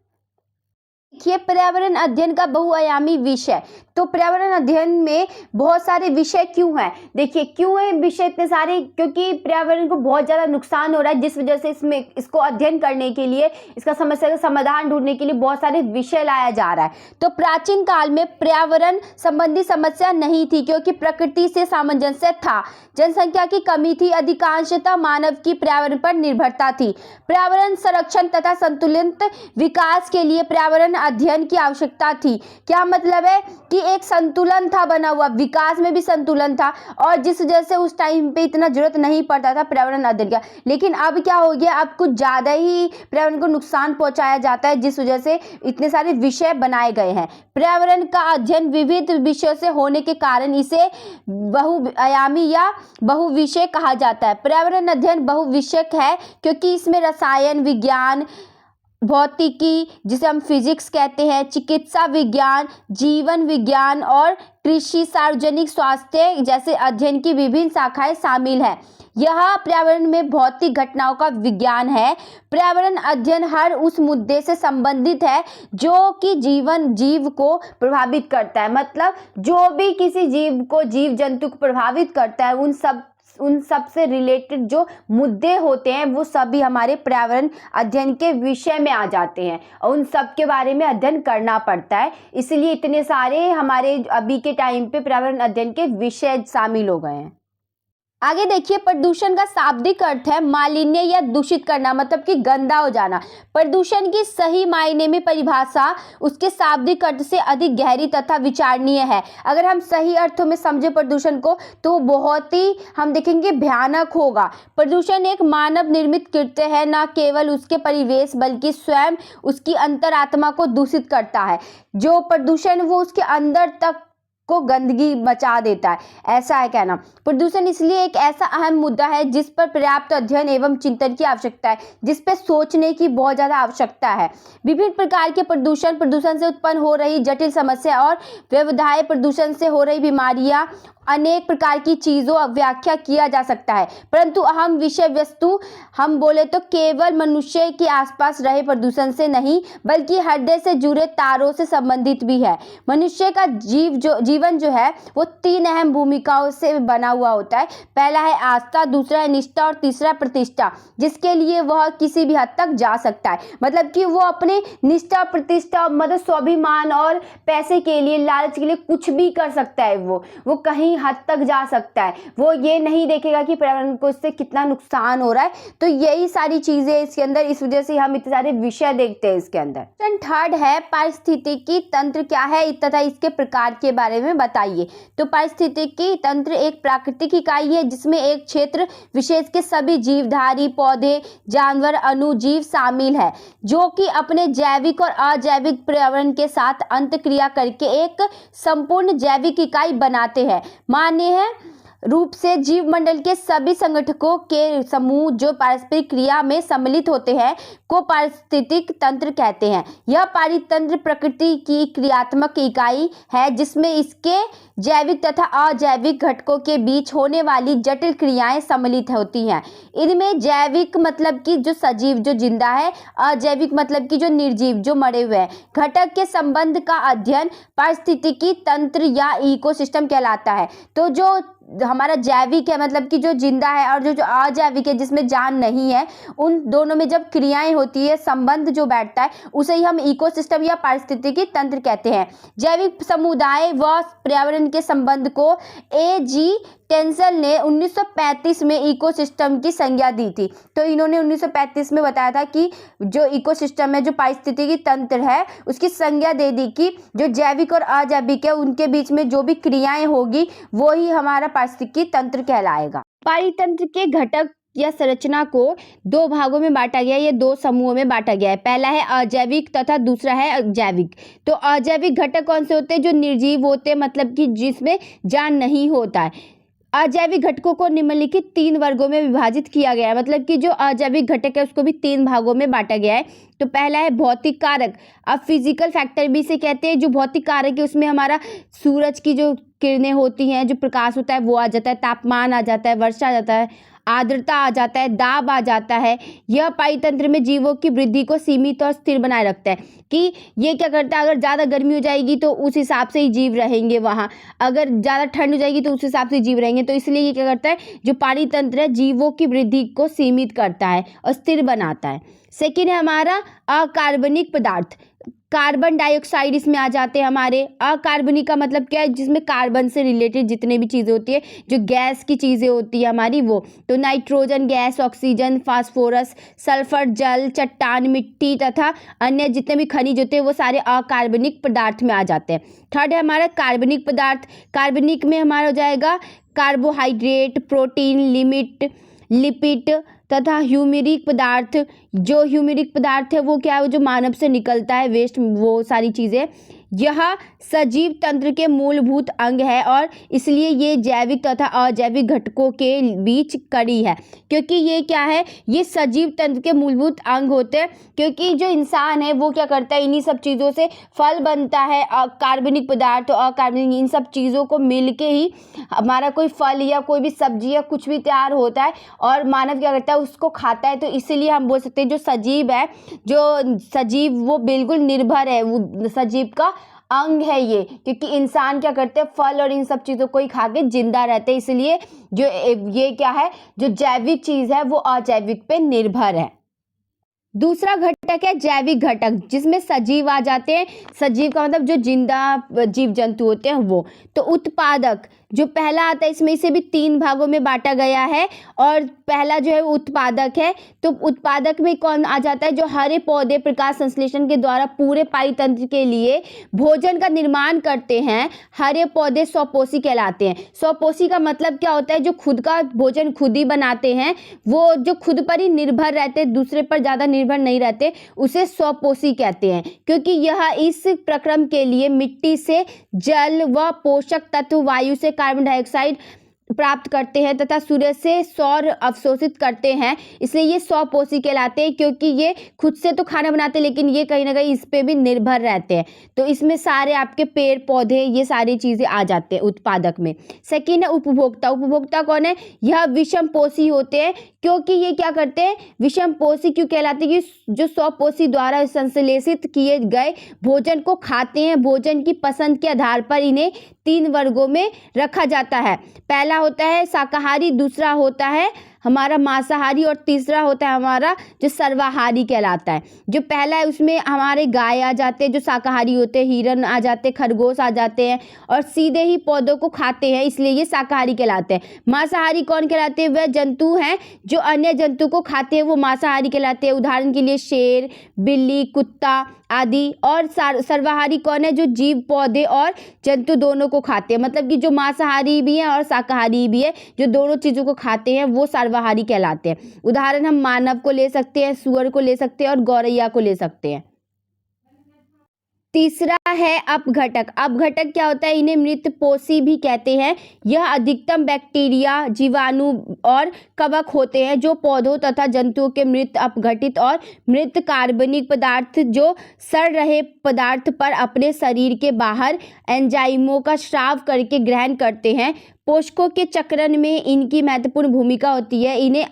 Speaker 1: देखिए पर्यावरण अध्ययन का बहुआयामी विषय। तो पर्यावरण अध्ययन में बहुत सारे विषय क्यों हैं, देखिए क्यों है विषय इतने सारे, क्योंकि पर्यावरण को बहुत ज़्यादा नुकसान हो रहा है, जिस वजह से इसको अध्ययन करने के लिए, इसका समस्या का समाधान ढूंढने के लिए बहुत सारे विषय लाया जा रहा है। तो प्राचीन काल में पर्यावरण संबंधी समस्या नहीं थी क्योंकि प्रकृति से सामंजस्य था, जनसंख्या की कमी थी, अधिकांशतः मानव की पर्यावरण पर निर्भरता थी। पर्यावरण संरक्षण तथा संतुलित विकास के लिए पर्यावरण अध्ययन की आवश्यकता थी। क्या मतलब है कि एक संतुलन था बना हुआ, विकास में भी संतुलन था, और जिस वजह से उस टाइम पे इतना जरूरत नहीं पड़ता था पर्यावरण अध्ययन का। लेकिन अब क्या हो गया, अब कुछ ज़्यादा ही पर्यावरण को नुकसान पहुंचाया जाता है, जिस वजह से इतने सारे विषय बनाए गए हैं। पर्यावरण का अध्ययन विविध विषयों से होने के कारण इसे बहुआयामी या बहुविषय कहा जाता है। पर्यावरण अध्ययन बहुविषयक है क्योंकि इसमें रसायन विज्ञान, भौतिकी जिसे हम फिजिक्स कहते हैं, चिकित्सा विज्ञान, जीवन विज्ञान और कृषि, सार्वजनिक स्वास्थ्य जैसे अध्ययन की विभिन्न शाखाएं शामिल हैं। यह पर्यावरण में भौतिक घटनाओं का विज्ञान है। पर्यावरण अध्ययन हर उस मुद्दे से संबंधित है जो कि जीव को प्रभावित करता है। मतलब जो भी किसी जीव जंतु को प्रभावित करता है, उन सब उन सब से रिलेटेड जो मुद्दे होते हैं वो सभी हमारे पर्यावरण अध्ययन के विषय में आ जाते हैं और उन सब के बारे में अध्ययन करना पड़ता है। इसलिए इतने सारे हमारे अभी के टाइम पे पर्यावरण अध्ययन के विषय शामिल हो गए हैं। आगे देखिए, प्रदूषण का शाब्दिक अर्थ है मालिन्य या दूषित करना, मतलब कि गंदा हो जाना। प्रदूषण की सही मायने में परिभाषा उसके शाब्दिक अर्थ से अधिक गहरी तथा विचारणीय है। अगर हम सही अर्थों में समझे प्रदूषण को तो बहुत ही हम देखेंगे भयानक होगा। प्रदूषण एक मानव निर्मित कृत्य है, न केवल उसके परिवेश बल्कि स्वयं उसकी अंतरात्मा को दूषित करता है। जो प्रदूषण वो उसके अंदर तक को गंदगी मचा देता है, ऐसा है कहना। प्रदूषण इसलिए एक ऐसा अहम मुद्दा है जिस पर पर्याप्त अध्ययन एवं चिंतन की आवश्यकता है, जिस पर सोचने की बहुत ज़्यादा आवश्यकता है। विभिन्न प्रकार के प्रदूषण से उत्पन्न हो रही जटिल समस्या और व्यवधाय प्रदूषण से हो रही बीमारियां, अनेक प्रकार की चीज़ों व्याख्या किया जा सकता है, परंतु अहम विषय वस्तु हम बोले तो केवल मनुष्य के आसपास रहे प्रदूषण से नहीं बल्कि हृदय से जुड़े तारों से संबंधित भी है। मनुष्य का जीवन जो है वो 3 अहम भूमिकाओं से बना हुआ होता है। पहला है आस्था, दूसरा है निष्ठा और तीसरा प्रतिष्ठा, जिसके लिए वह किसी भी हद तक जा सकता है। मतलब कि वो अपने निष्ठा, प्रतिष्ठा, मतलब स्वाभिमान और पैसे के लिए, लालच के लिए कुछ भी कर सकता है। वो कहीं हद तक जा सकता है। वो ये नहीं देखेगा कि पर्यावरण को इससे कितना नुकसान हो रहा है। तो यही सारी चीजें इसके अंदर, इस वजह से हम इतने सारे विषय देखते हैं इसके अंदर। थर्ड है पारिस्थितिकी तंत्र क्या है तथा इसके प्रकार के बारे में बताइए। तो पारिस्थितिकी तंत्र एक प्राकृतिक इकाई है जिसमें एक क्षेत्र विशेष के सभी जीवधारी, पौधे, जानवर, अणुजीव शामिल है, जो कि अपने जैविक और अजैविक पर्यावरण के साथ अंतःक्रिया करके एक संपूर्ण जैविक इकाई बनाते हैं। मान्य है रूप से जीवमंडल के सभी संगठकों के समूह जो पारस्परिक क्रिया में सम्मिलित होते हैं को पारिस्थितिक तंत्र कहते हैं। यह पारितंत्र प्रकृति की क्रियात्मक इकाई है जिसमें इसके जैविक तथा अजैविक घटकों के बीच होने वाली जटिल क्रियाएं सम्मिलित होती हैं। इनमें जैविक मतलब कि जो सजीव, जो जिंदा है, अजैविक मतलब कि जो निर्जीव, जो मरे हुए हैं, घटक के संबंध का अध्ययन पारिस्थितिकी तंत्र या इकोसिस्टम कहलाता है। तो जो हमारा जैविक है मतलब कि जो जिंदा है और जो अजैविक है जिसमें जान नहीं है, उन दोनों में जब क्रियाएं होती है, संबंध जो बैठता है, उसे ही हम इकोसिस्टम या पारिस्थितिकी तंत्र कहते हैं। जैविक समुदाय व पर्यावरण के संबंध को A.G. टेंसल ने 1935 में इकोसिस्टम की संज्ञा दी थी। तो इन्होंने 1935 में बताया था कि जो इकोसिस्टम है, जो पारिस्थितिकी तंत्र है, उसकी संज्ञा दे दी कि जो जैविक और अजैविक है उनके बीच में जो भी क्रियाएं होगी वो ही हमारा पारिस्थितिकी तंत्र कहलाएगा। पारितंत्र के घटक या संरचना को 2 भागों में बांटा गया है, ये 2 समूहों में बांटा गया है। पहला है अजैविक तथा दूसरा है जैविक। तो अजैविक घटक कौन से होते हैं? जो निर्जीव होते हैं, मतलब कि जिसमें जान नहीं होता है। अजैविक घटकों को निम्नलिखित 3 वर्गों में विभाजित किया गया है, मतलब कि जो अजैविक घटक है उसको भी 3 भागों में बांटा गया है। तो पहला है भौतिक कारक, अब फिजिकल फैक्टर भी इसे कहते हैं। जो भौतिक कारक है उसमें हमारा सूरज की जो किरणें होती हैं, जो प्रकाश होता है वो आ जाता है, तापमान आ जाता है, वर्षा आ जाता है, आर्द्रता आ जाता है, दाब आ जाता है। यह पारितंत्र में जीवों की वृद्धि को सीमित और स्थिर बनाए रखता है कि ये क्या करता है, अगर ज़्यादा गर्मी हो जाएगी तो उस हिसाब से ही जीव रहेंगे वहाँ, अगर ज़्यादा ठंड हो जाएगी तो उस हिसाब से जीव रहेंगे। तो इसलिए ये क्या करता है, जो पारितंत्र है जीवों की वृद्धि को सीमित करता है और स्थिर बनाता है। सेकेंड है हमारा अकार्बनिक पदार्थ, कार्बन डाइऑक्साइड इसमें आ जाते हैं हमारे। अकार्बनिक का मतलब क्या है? जिसमें कार्बन से रिलेटेड जितने भी चीज़ें होती है, जो गैस की चीज़ें होती है हमारी वो, तो nitrogen gas, oxygen, phosphorus, sulphur, जल, चट्टान, मिट्टी तथा अन्य जितने भी खनिज होते हैं वो सारे अकार्बनिक पदार्थ में आ जाते हैं। थर्ड है हमारा कार्बनिक पदार्थ। कार्बनिक में हमारा हो जाएगा कार्बोहाइड्रेट, प्रोटीन, लिपिड तथा ह्यूमेरिक पदार्थ। जो ह्यूमेरिक पदार्थ है वो क्या है? वो जो मानव से निकलता है वेस्ट, वो सारी चीज़ें। यह सजीव तंत्र के मूलभूत अंग है और इसलिए ये जैविक तथा अजैविक घटकों के बीच कड़ी है, क्योंकि ये क्या है, ये सजीव तंत्र के मूलभूत अंग होते हैं। क्योंकि जो इंसान है वो क्या करता है, इन्हीं सब चीज़ों से फल बनता है, कार्बनिक पदार्थ और अकार्बनिक, इन सब चीज़ों को मिलके ही हमारा कोई फल या कोई भी सब्जी या कुछ भी तैयार होता है और मानव क्या करता है, उसको खाता है। तो इसीलिए हम बोल सकते हैं जो सजीव है, जो सजीव वो बिल्कुल निर्भर है, वो सजीव का अंग है ये, क्योंकि इंसान क्या करते हैं, फल और इन सब चीज़ों को ही खा के जिंदा रहते हैं, इसलिए जो ये क्या है, जो जैविक चीज़ है वो अजैविक पे निर्भर है। दूसरा घटक है जैविक घटक, जिसमें सजीव आ जाते हैं। सजीव का मतलब जो जिंदा जीव जंतु होते हैं वो। तो उत्पादक जो पहला आता है, इसमें इसे भी 3 भागों में बांटा गया है, और पहला जो है उत्पादक है। तो उत्पादक में कौन आ जाता है, जो हरे पौधे प्रकाश संश्लेषण के द्वारा पूरे पारितंत्र के लिए भोजन का निर्माण करते हैं। हरे पौधे स्वपोषी कहलाते हैं। स्वपोषी का मतलब क्या होता है, जो खुद का भोजन खुद ही बनाते हैं, वो जो खुद पर ही निर्भर रहते, दूसरे पर ज़्यादा निर्भर नहीं रहते, उसे स्वपोषी कहते हैं। क्योंकि यह इस प्रक्रम के लिए मिट्टी से जल व पोषक तत्व, वायु से कार्बन डाइऑक्साइड प्राप्त करते हैं तथा सूर्य से सौर अवशोषित करते हैं, इसलिए ये स्वपोषी कहलाते हैं। क्योंकि ये खुद से तो खाना बनाते हैं, लेकिन ये कहीं ना कहीं इस पे भी निर्भर रहते हैं। तो इसमें सारे आपके पेड़ पौधे, ये सारी चीज़ें आ जाते हैं उत्पादक में। सेकेंड है उपभोक्ता। उपभोक्ता कौन है, यह विषम पोषी होते हैं। क्योंकि ये क्या करते हैं, विषम पोषी क्यों कहलाते हैं, कि जो स्वपोषी द्वारा संश्लेषित किए गए भोजन को खाते हैं। भोजन की पसंद के आधार पर इन्हें 3 वर्गों में रखा जाता है। पहला होता है शाकाहारी, दूसरा होता है हमारा मांसाहारी, और तीसरा होता है हमारा जो सर्वाहारी कहलाता है। जो पहला है उसमें हमारे गाय आ जाते हैं, जो शाकाहारी होते हैं, हिरन आ जाते हैं, खरगोश आ जाते हैं, और सीधे ही पौधों को खाते हैं, इसलिए ये शाकाहारी कहलाते हैं। मांसाहारी कौन कहलाते हैं, वह जंतु हैं जो अन्य जंतु को खाते हैं, वो मांसाहारी कहलाते हैं। उदाहरण के लिए शेर, बिल्ली, कुत्ता आदि। और सर्वाहारी कौन है, जो जीव पौधे और जंतु दोनों को खाते हैं, मतलब कि जो मांसाहारी भी है और शाकाहारी भी है, जो दोनों चीज़ों को खाते हैं, वो सर्वाहारी कहलाते हैं। उदाहरण हम मानव को ले सकते हैं, सुअर को ले सकते हैं और गौरैया को ले सकते हैं। तीसरा है अपघटक। अपघटक क्या होता है, इन्हें मृत पोषी भी कहते हैं। यह अधिकतम बैक्टीरिया, जीवाणु और कवक होते हैं, जो पौधों तथा जंतुओं के मृत, अपघटित और मृत कार्बनिक पदार्थ, जो सड़ रहे पदार्थ पर अपने शरीर के बाहर एंजाइमों का स्राव करके ग्रहण करते हैं। पोषकों के चक्रण में इनकी महत्वपूर्ण भूमिका होती है। इन्हें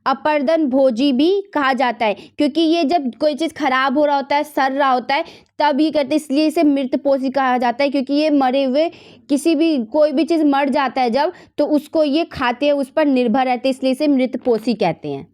Speaker 1: अपरदन भोजी भी कहा जाता है, क्योंकि ये जब कोई चीज़ खराब हो रहा होता है, सड़ रहा होता है, तब ये करते, इसलिए इसे मृत पोषी कहा जाता है। क्योंकि ये मरे हुए कोई भी चीज़ मर जाता है जब, तो उसको ये खाते हैं, उस पर निर्भर रहते हैं, इसलिए इसे मृत पोषी कहते हैं।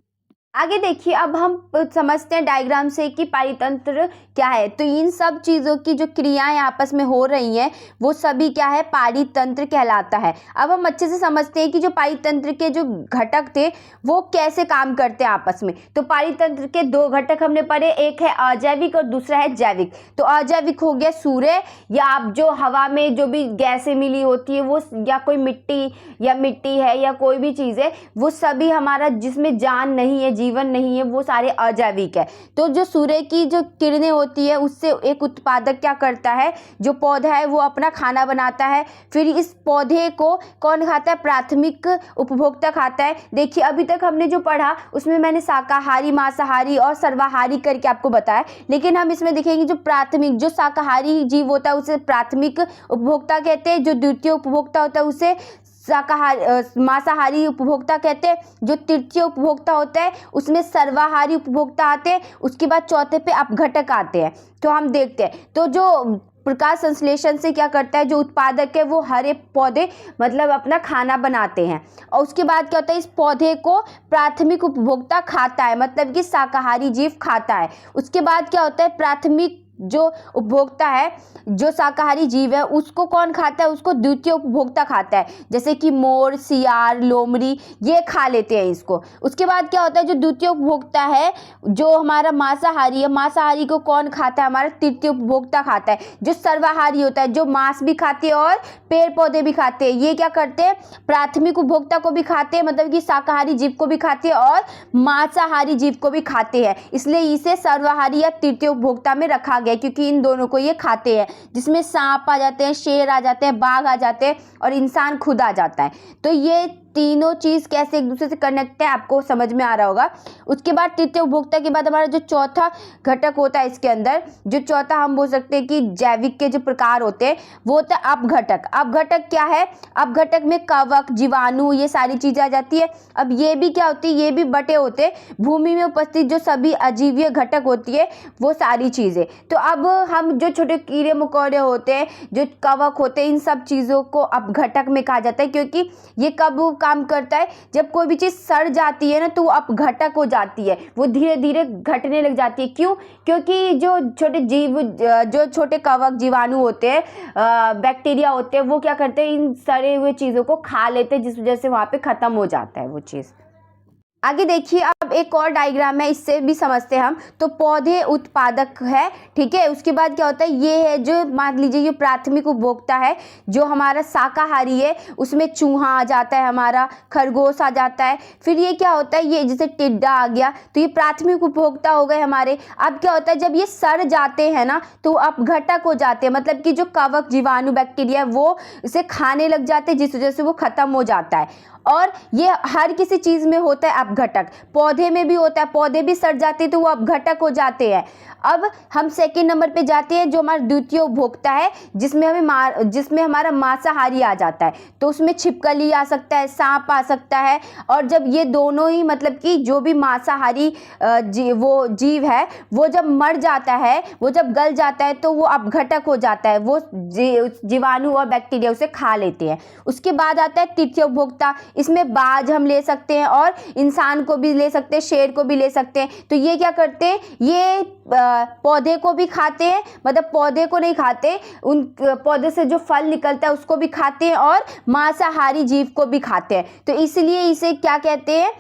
Speaker 1: आगे देखिए, अब हम समझते हैं डायग्राम से कि पारितंत्र क्या है। तो इन सब चीज़ों की जो क्रियाएं आपस में हो रही हैं, वो सभी क्या है, पारितंत्र कहलाता है। अब हम अच्छे से समझते हैं कि जो पारितंत्र के जो घटक थे वो कैसे काम करते हैं आपस में। तो पारितंत्र के 2 घटक हमने पढ़े, एक है अजैविक और दूसरा है जैविक। तो अजैविक हो गया सूर्य, या आप जो हवा में जो भी गैसें मिली होती है वो, या कोई मिट्टी है या कोई भी चीज़ है, वो सभी हमारा जिसमें जान नहीं है, जीवन नहीं है, वो सारे अजैविक है। तो जो सूर्य की जो किरणें होती है, उससे एक उत्पादक क्या करता है, जो पौधा है वो अपना खाना बनाता है। फिर इस पौधे को कौन खाता है, प्राथमिक उपभोक्ता खाता है। देखिए, अभी तक हमने जो पढ़ा उसमें मैंने शाकाहारी, मांसाहारी और सर्वाहारी करके आपको बताया, लेकिन हम इसमें देखेंगे जो प्राथमिक, जो शाकाहारी जीव होता है उसे प्राथमिक उपभोक्ता कहते हैं। जो द्वितीय उपभोक्ता होता है उसे मांसाहारी उपभोक्ता कहते हैं। जो तृतीय उपभोक्ता होता है उसमें सर्वाहारी उपभोक्ता आते हैं। उसके बाद चौथे पे अपघटक आते हैं। तो हम देखते हैं, तो जो प्रकाश संश्लेषण से क्या करता है, जो उत्पादक है वो हरे पौधे मतलब अपना खाना बनाते हैं, और उसके बाद क्या होता है, इस पौधे को प्राथमिक उपभोक्ता खाता है, मतलब कि शाकाहारी जीव खाता है। उसके बाद क्या होता है, प्राथमिक जो उपभोक्ता है, जो शाकाहारी जीव है, उसको कौन खाता है, उसको द्वितीय उपभोक्ता खाता है। जैसे कि मोर, सियार, लोमड़ी, ये खा लेते हैं इसको। उसके बाद क्या होता है, जो द्वितीय उपभोक्ता है, जो हमारा मांसाहारी है, मांसाहारी को कौन खाता है, हमारा तृतीय उपभोक्ता खाता है। जो सर्वाहारी होता है, जो मांस भी खाते हैं और पेड़ पौधे भी खाते हैं, ये क्या करते हैं, प्राथमिक उपभोक्ता को भी खाते हैं, मतलब कि शाकाहारी जीव को भी खाते हैं और मांसाहारी जीव को भी खाते हैं, इसलिए इसे सर्वाहारी या तृतीय उपभोक्ता में रखा गया, क्योंकि इन दोनों को ये खाते हैं, जिसमें सांप आ जाते हैं, शेर आ जाते हैं, बाघ आ जाते हैं और इंसान खुद आ जाता है। तो ये तीनों चीज़ कैसे एक दूसरे से कनेक्ट है आपको समझ में आ रहा होगा। उसके बाद तृतीय उपभोक्ता के बाद हमारा जो चौथा घटक होता है इसके अंदर, जो चौथा हम बोल सकते हैं कि जैविक के जो प्रकार होते हैं वो होता है अपघटक। अपघटक क्या है? अपघटक में कवक, जीवाणु, ये सारी चीज़ें आ जाती है। अब ये भी क्या होती है? ये भी बटे होते हैं भूमि में उपस्थित जो सभी अजीवीय घटक होती है वो सारी चीज़ें। तो अब हम जो छोटे कीड़े मकोड़े होते हैं, जो कवक होते हैं, इन सब चीज़ों को अपघटक में कहा जाता है, क्योंकि ये कब काम करता है? जब कोई भी चीज़ सड़ जाती है ना तो वो अपघटक हो जाती है, वो धीरे धीरे घटने लग जाती है। क्यों? क्योंकि जो छोटे जीव, जो छोटे कवक, जीवाणु होते हैं, बैक्टीरिया होते हैं, वो क्या करते हैं? इन सड़े हुए चीज़ों को खा लेते हैं, जिस वजह से वहाँ पे ख़त्म हो जाता है वो चीज़। आगे देखिए, अब एक और डायग्राम है, इससे भी समझते हैं हम। तो पौधे उत्पादक है, ठीक है। उसके बाद क्या होता है? ये है जो, मान लीजिए ये प्राथमिक उपभोक्ता है, जो हमारा शाकाहारी है, उसमें चूहा आ जाता है, हमारा खरगोश आ जाता है। फिर ये क्या होता है? ये जैसे टिड्डा आ गया, तो ये प्राथमिक उपभोक्ता हो गए हमारे। अब क्या होता है? जब ये सड़ जाते हैं ना तो अपघटक हो जाते हैं, मतलब कि जो कवक, जीवाणु, बैक्टीरिया वो इसे खाने लग जाते हैं, जिस वजह से वो खत्म हो जाता है। और ये हर किसी चीज़ में होता है अपघटक, पौधे में भी होता है, पौधे भी सड़ जाते हैं तो वो अपघटक हो जाते हैं। अब हम सेकंड नंबर पे जाते हैं, जो हमारा द्वितीय उपभोक्ता है, जिसमें हमारा मांसाहारी आ जाता है। तो उसमें छिपकली आ सकता है, सांप आ सकता है। और जब ये दोनों ही, मतलब कि जो भी मांसाहारी वो जीव है, वो जब मर जाता है, वो जब गल जाता है तो वो अपघटक हो जाता है, वो जीवाणु और बैक्टीरिया उसे खा लेते हैं। उसके बाद आता है तृतीय उपभोक्ता, इसमें बाज हम ले सकते हैं और इंसान को भी ले सकते हैं, शेर को भी ले सकते हैं। तो ये क्या करते हैं? ये पौधे को भी खाते हैं, मतलब पौधे को नहीं खाते, उन पौधे से जो फल निकलता है उसको भी खाते हैं और मांसाहारी जीव को भी खाते हैं। तो इसलिए इसे क्या कहते हैं?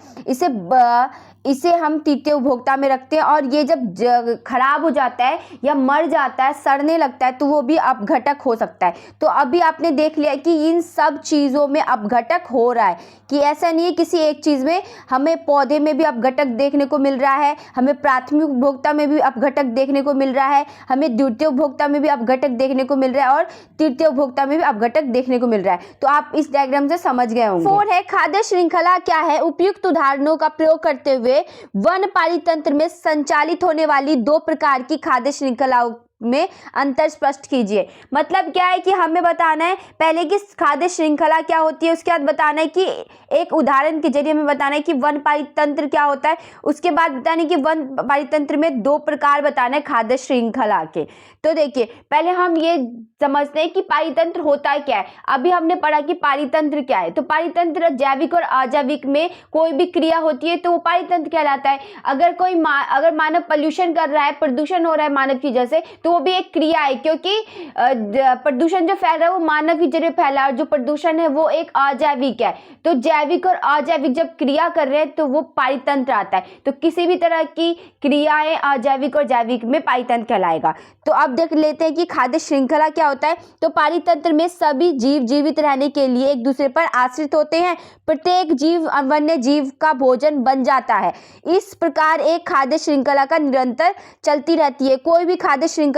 Speaker 1: इसे हम तृतीय उपभोक्ता में रखते हैं। और ये जब खराब हो जाता है या मर जाता है, सड़ने लगता है, तो वो भी अपघटक हो सकता है। तो अभी आपने देख लिया कि इन सब चीज़ों में अपघटक हो रहा है, कि ऐसा नहीं है किसी एक चीज़ में। हमें पौधे में भी अपघटक देखने को मिल रहा है, हमें प्राथमिक उपभोक्ता में भी अपघटक देखने को मिल रहा है, हमें द्वितीय उपभोक्ता में भी अपघटक देखने को मिल रहा है, और तृतीय उपभोक्ता में भी अपघटक देखने को मिल रहा है। तो आप इस डायग्राम से समझ गए होंगे। 4 है, खाद्य श्रृंखला क्या है? उपयुक्त उदाहरणों का प्रयोग करते हुए वन पारितंत्र में संचालित होने वाली 2 प्रकार की खाद्य श्रृंखलाओं में अंतर स्पष्ट कीजिए। मतलब क्या है कि हमें बताना है पहले कि खाद्य श्रृंखला क्या होती है, उसके बाद बताना है कि एक उदाहरण के जरिए हमें बताना है कि वन पारितंत्र क्या होता है, उसके बाद बताना है कि वन पारितंत्र में 2 प्रकार बताना है खाद्य श्रृंखला के। तो देखिए, पहले हम ये समझते हैं कि पारितंत्र होता है क्या है। अभी हमने पढ़ा कि पारितंत्र क्या है। तो पारितंत्र जैविक और अजैविक में कोई भी क्रिया होती है तो वो पारितंत्र कहलाता है। अगर मानव पॉल्यूशन कर रहा है, प्रदूषण हो रहा है मानव की वजह से, तो वो भी एक क्रिया है, क्योंकि प्रदूषण जो फैल रहा है वो मानव के जरिए फैला है, और जो प्रदूषण है वो एक अजैविक है। तो जैविक और अजैविक जब क्रिया कर रहे हैं तो वो पारितंत्र आता है। तो किसी भी तरह की क्रियाएं अजैविक और जैविक में पारितंत्र कहलाएगा। तो अब देख लेते हैं कि खाद्य श्रृंखला क्या होता है। तो पारितंत्र में सभी जीव जीवित रहने के लिए एक दूसरे पर आश्रित होते हैं। प्रत्येक जीव वन्य जीव का भोजन बन जाता है। इस प्रकार एक खाद्य श्रृंखला का निरंतर चलती रहती है। कोई भी खाद्य श्रृंखला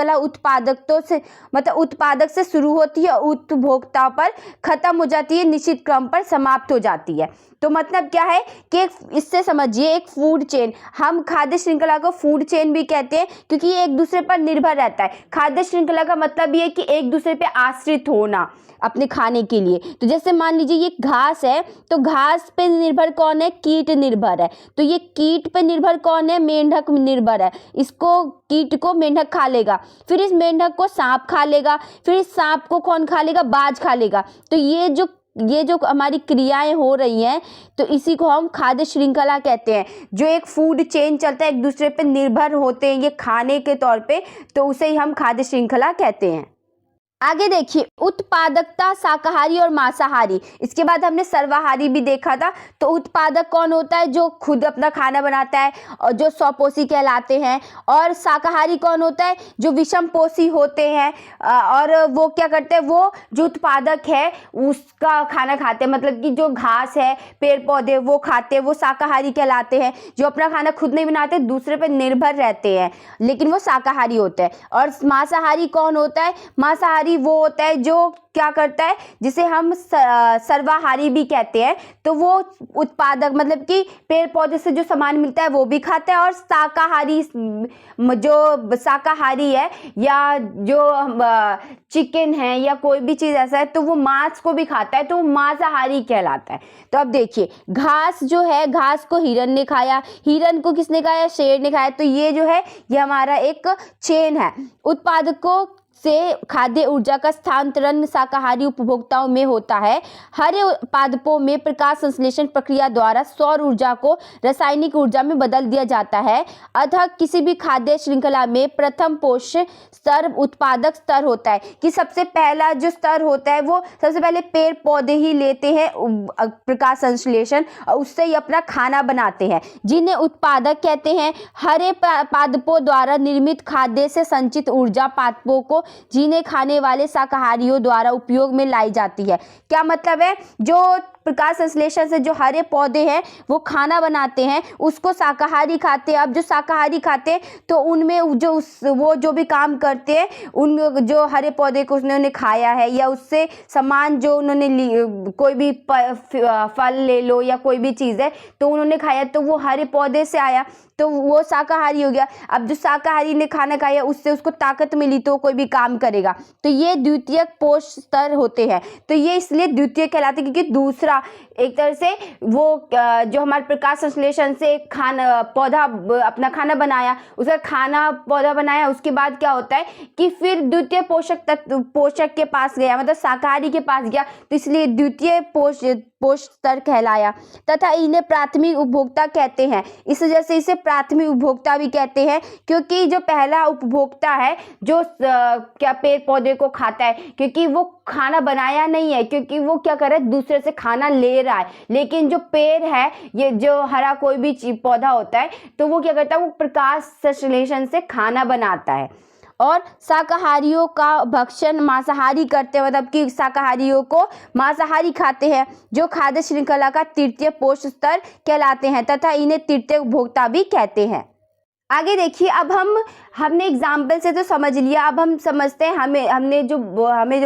Speaker 1: उत्पादक से शुरू होती है, उपभोक्ता पर खत्म हो जाती है, निश्चित क्रम पर समाप्त हो जाती है। तो मतलब क्या है कि इससे समझिए एक फूड चेन, हम खाद्य श्रृंखला को फूड चेन भी कहते हैं, क्योंकि ये एक दूसरे पर निर्भर रहता है। खाद्य श्रृंखला का मतलब ये है कि एक दूसरे पे आश्रित होना अपने खाने के लिए। तो जैसे मान लीजिए ये घास है, तो घास पे निर्भर कौन है? कीट निर्भर है। तो ये कीट पे निर्भर कौन है? मेंढक निर्भर है। इसको, कीट को मेंढक खा लेगा, फिर इस मेंढक को सांप खा लेगा, फिर इस सांप को कौन खा लेगा? बाज खा लेगा। तो ये जो हमारी क्रियाएं हो रही हैं, तो इसी को हम खाद्य श्रृंखला कहते हैं। जो एक फूड चेन चलता है, एक दूसरे पे निर्भर होते हैं ये खाने के तौर पे, तो उसे ही हम खाद्य श्रृंखला कहते हैं। आगे देखिए, उत्पादकता शाकाहारी और मांसाहारी। इसके बाद हमने सर्वाहारी भी देखा था। तो उत्पादक कौन होता है? जो खुद अपना खाना बनाता है और जो स्वपोषी कहलाते हैं। और शाकाहारी कौन होता है? जो विषमपोषी होते हैं और वो क्या करते हैं? वो जो उत्पादक है उसका खाना खाते हैं, मतलब कि जो घास है, पेड़ पौधे वो खाते हैं, वो शाकाहारी कहलाते हैं। जो अपना खाना खुद नहीं बनाते, दूसरे पर निर्भर रहते हैं, लेकिन वो शाकाहारी होते हैं। और मांसाहारी कौन होता है? मांसाहारी शाकाहारी वो होता है जो क्या करता है, जिसे हम सर्वाहारी भी कहते हैं। तो वो उत्पादक मतलब कि पेड़ पौधे से जो सामान मिलता है वो भी खाता है, और शाकाहारी जो शाकाहारी है या जो चिकन है या कोई भी चीज़ ऐसा है तो वो मांस को भी खाता है, तो वो मांसाहारी कहलाता है। तो अब देखिए, घास जो है, घास को हिरन ने खाया, हिरन को किसने खाया, शेर ने खाया। तो ये जो है ये हमारा एक चेन है। उत्पादकों से खाद्य ऊर्जा का स्थानांतरण शाकाहारी उपभोक्ताओं में होता है। हरे पादपों में प्रकाश संश्लेषण प्रक्रिया द्वारा सौर ऊर्जा को रासायनिक ऊर्जा में बदल दिया जाता है। अतः किसी भी खाद्य श्रृंखला में प्रथम पोषक स्तर उत्पादक स्तर होता है, कि सबसे पहला जो स्तर होता है वो सबसे पहले पेड़ पौधे ही लेते हैं प्रकाश संश्लेषण, और उससे ही अपना खाना बनाते हैं, जिन्हें उत्पादक कहते हैं। हरे पादपों द्वारा निर्मित खाद्य से संचित ऊर्जा पादपों को जीने खाने वाले शाकाहारियों द्वारा उपयोग में लाई जाती है। क्या मतलब है, जो प्रकाश संश्लेषण से जो हरे पौधे हैं वो खाना बनाते हैं, उसको शाकाहारी खाते हैं। अब जो शाकाहारी खाते हैं तो उनमें वो जो भी काम करते हैं, उन जो हरे पौधे को उन्होंने खाया है या उससे सामान जो उन्होंने कोई भी फल ले लो या कोई भी चीज़ है तो उन्होंने खाया, तो वो हरे पौधे से आया, तो वो शाकाहारी हो गया। अब जो शाकाहारी ने खाना खाया उससे उसको ताकत मिली तो कोई भी काम करेगा। तो ये द्वितीयक पोषक स्तर होते हैं। तो ये इसलिए द्वितीयक कहलाते हैं क्योंकि दूसरा एक तरह से वो जो हमारे प्रकाश संश्लेषण से खाना पौधा अपना खाना बनाया, उसका खाना पौधा बनाया, उसके बाद क्या होता है कि फिर द्वितीय पोषक के पास गया, मतलब शाकाहारी के पास गया, तो इसलिए द्वितीय पोषक स्तर कहलाया। तथा इन्हें प्राथमिक उपभोक्ता कहते हैं। इस वजह से इसे प्राथमिक उपभोक्ता भी कहते हैं, क्योंकि जो पहला उपभोक्ता है जो क्या पेड़ पौधे को खाता है, क्योंकि वो खाना बनाया नहीं है, क्योंकि वो क्या कर रहा है, दूसरे से खाना ले रहा है। लेकिन जो पेड़ है, ये जो हरा कोई भी पौधा होता है, तो वो क्या करता है, वो प्रकाश संश्लेषण से खाना बनाता है। और शाकाहारियों का भक्षण मांसाहारी करते हैं, मतलब कि शाकाहारियों को मांसाहारी खाते हैं, जो खाद्य श्रृंखला का तृतीय पोषक स्तर कहलाते हैं, तथा इन्हें तृतीय उपभोक्ता भी कहते हैं। आगे देखिए, अब हमने एग्जाम्पल से तो समझ लिया, अब हम समझते हैं हमें जो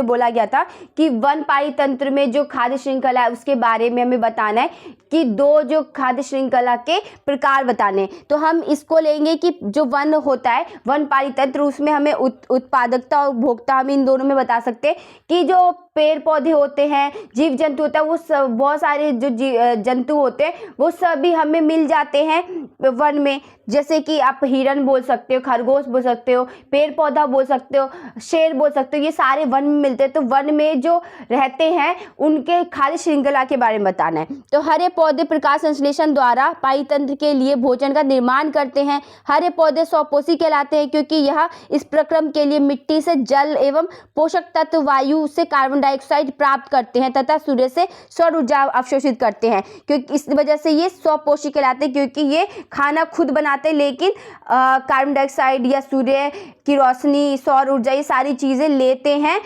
Speaker 1: बोला गया था कि वनपाई तंत्र में जो खाद्य श्रृंखला है उसके बारे में हमें बताना है कि दो जो खाद्य श्रृंखला के प्रकार बताने। तो हम इसको लेंगे कि जो वन होता है वनपाई तंत्र, उसमें हमें उत्पादकता और उपभोक्ता हम इन दोनों में बता सकते हैं कि जो पेड़ पौधे होते हैं, जीव जंतु होता है, वो बहुत सारे जो जंतु होते हैं वो सभी हमें मिल जाते हैं वन में। जैसे कि आप हिरन बोल सकते हो, खरगोश बोल सकते हो, पेड़ पौधा बोल सकते हो, शेर बोल सकते हो, ये सारे वन में मिलते हैं। तो वन में जो रहते हैं उनके खाद्य श्रृंखला के बारे में बताना है। तो हरे पौधे प्रकाश संश्लेषण द्वारा पाई तंत्र के लिए भोजन का निर्माण करते हैं। हरे पौधे स्वपोषी कहलाते हैं क्योंकि यह इस प्रक्रम के लिए मिट्टी से जल एवं पोषक तत्व, वायु से कार्बन डाइऑक्साइड प्राप्त करते हैं तथा सूर्य से सौर ऊर्जा अवशोषित करते हैं। क्योंकि इस वजह से ये स्वपोषी कहलाते हैं, क्योंकि ये खाना खुद बनाते हैं, लेकिन कार्बन डाइऑक्साइड या सूर्य की रोशनी, सौर ऊर्जा, ये सारी चीज़ें लेते हैं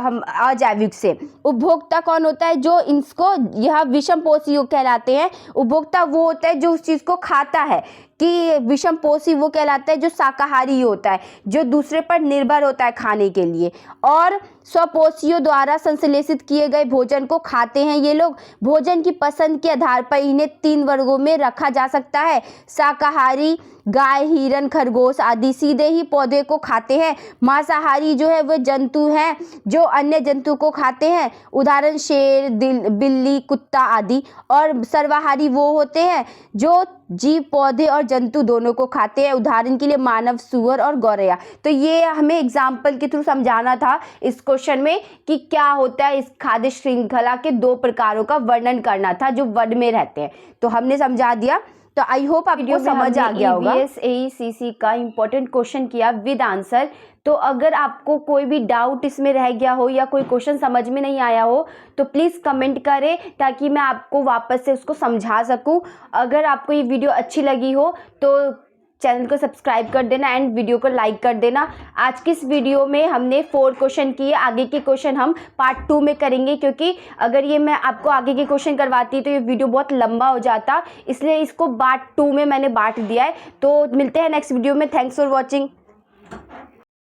Speaker 1: हम अजैविक से। उपभोक्ता कौन होता है, जो इसको यह विषम पोषी कहलाते हैं। उपभोक्ता वो होता है जो उस चीज़ को खाता है, कि विषम पोषी वो कहलाता है जो शाकाहारी होता है, जो दूसरे पर निर्भर होता है खाने के लिए। और स्वपोषियों द्वारा संश्लेषित किए गए भोजन को खाते हैं ये लोग। भोजन की पसंद के आधार पर इन्हें 3 वर्गों में रखा जा सकता है। शाकाहारी गाय, हिरन, खरगोश आदि सीधे ही पौधे को खाते हैं। मांसाहारी जो है वह जंतु हैं जो अन्य जंतु को खाते हैं, उदाहरण शेर, बिल्ली, कुत्ता आदि। और सर्वाहारी वो होते हैं जो जीव, पौधे और जंतु दोनों को खाते हैं, उदाहरण के लिए मानव, सूअर और गौरैया। तो ये हमें एग्जाम्पल के थ्रू समझाना था इस क्वेश्चन में कि क्या होता है, इस खाद्य श्रृंखला के 2 प्रकारों का वर्णन करना था जो वन में रहते हैं। तो हमने समझा दिया। तो आई होप आपको समझ आ गया होगा। EVS AECC का इम्पोर्टेंट क्वेश्चन किया विद आंसर। तो अगर आपको कोई भी डाउट इसमें रह गया हो या कोई क्वेश्चन समझ में नहीं आया हो तो प्लीज़ कमेंट करें, ताकि मैं आपको वापस से उसको समझा सकूं। अगर आपको ये वीडियो अच्छी लगी हो तो चैनल को सब्सक्राइब कर देना एंड वीडियो को लाइक कर देना। आज की इस वीडियो में हमने 4 क्वेश्चन किए, आगे के क्वेश्चन हम पार्ट 2 में करेंगे, क्योंकि अगर ये मैं आपको आगे के क्वेश्चन करवाती तो ये वीडियो बहुत लंबा हो जाता, इसलिए इसको पार्ट 2 में मैंने बांट दिया है। तो मिलते हैं नेक्स्ट वीडियो में। Thanks for watching.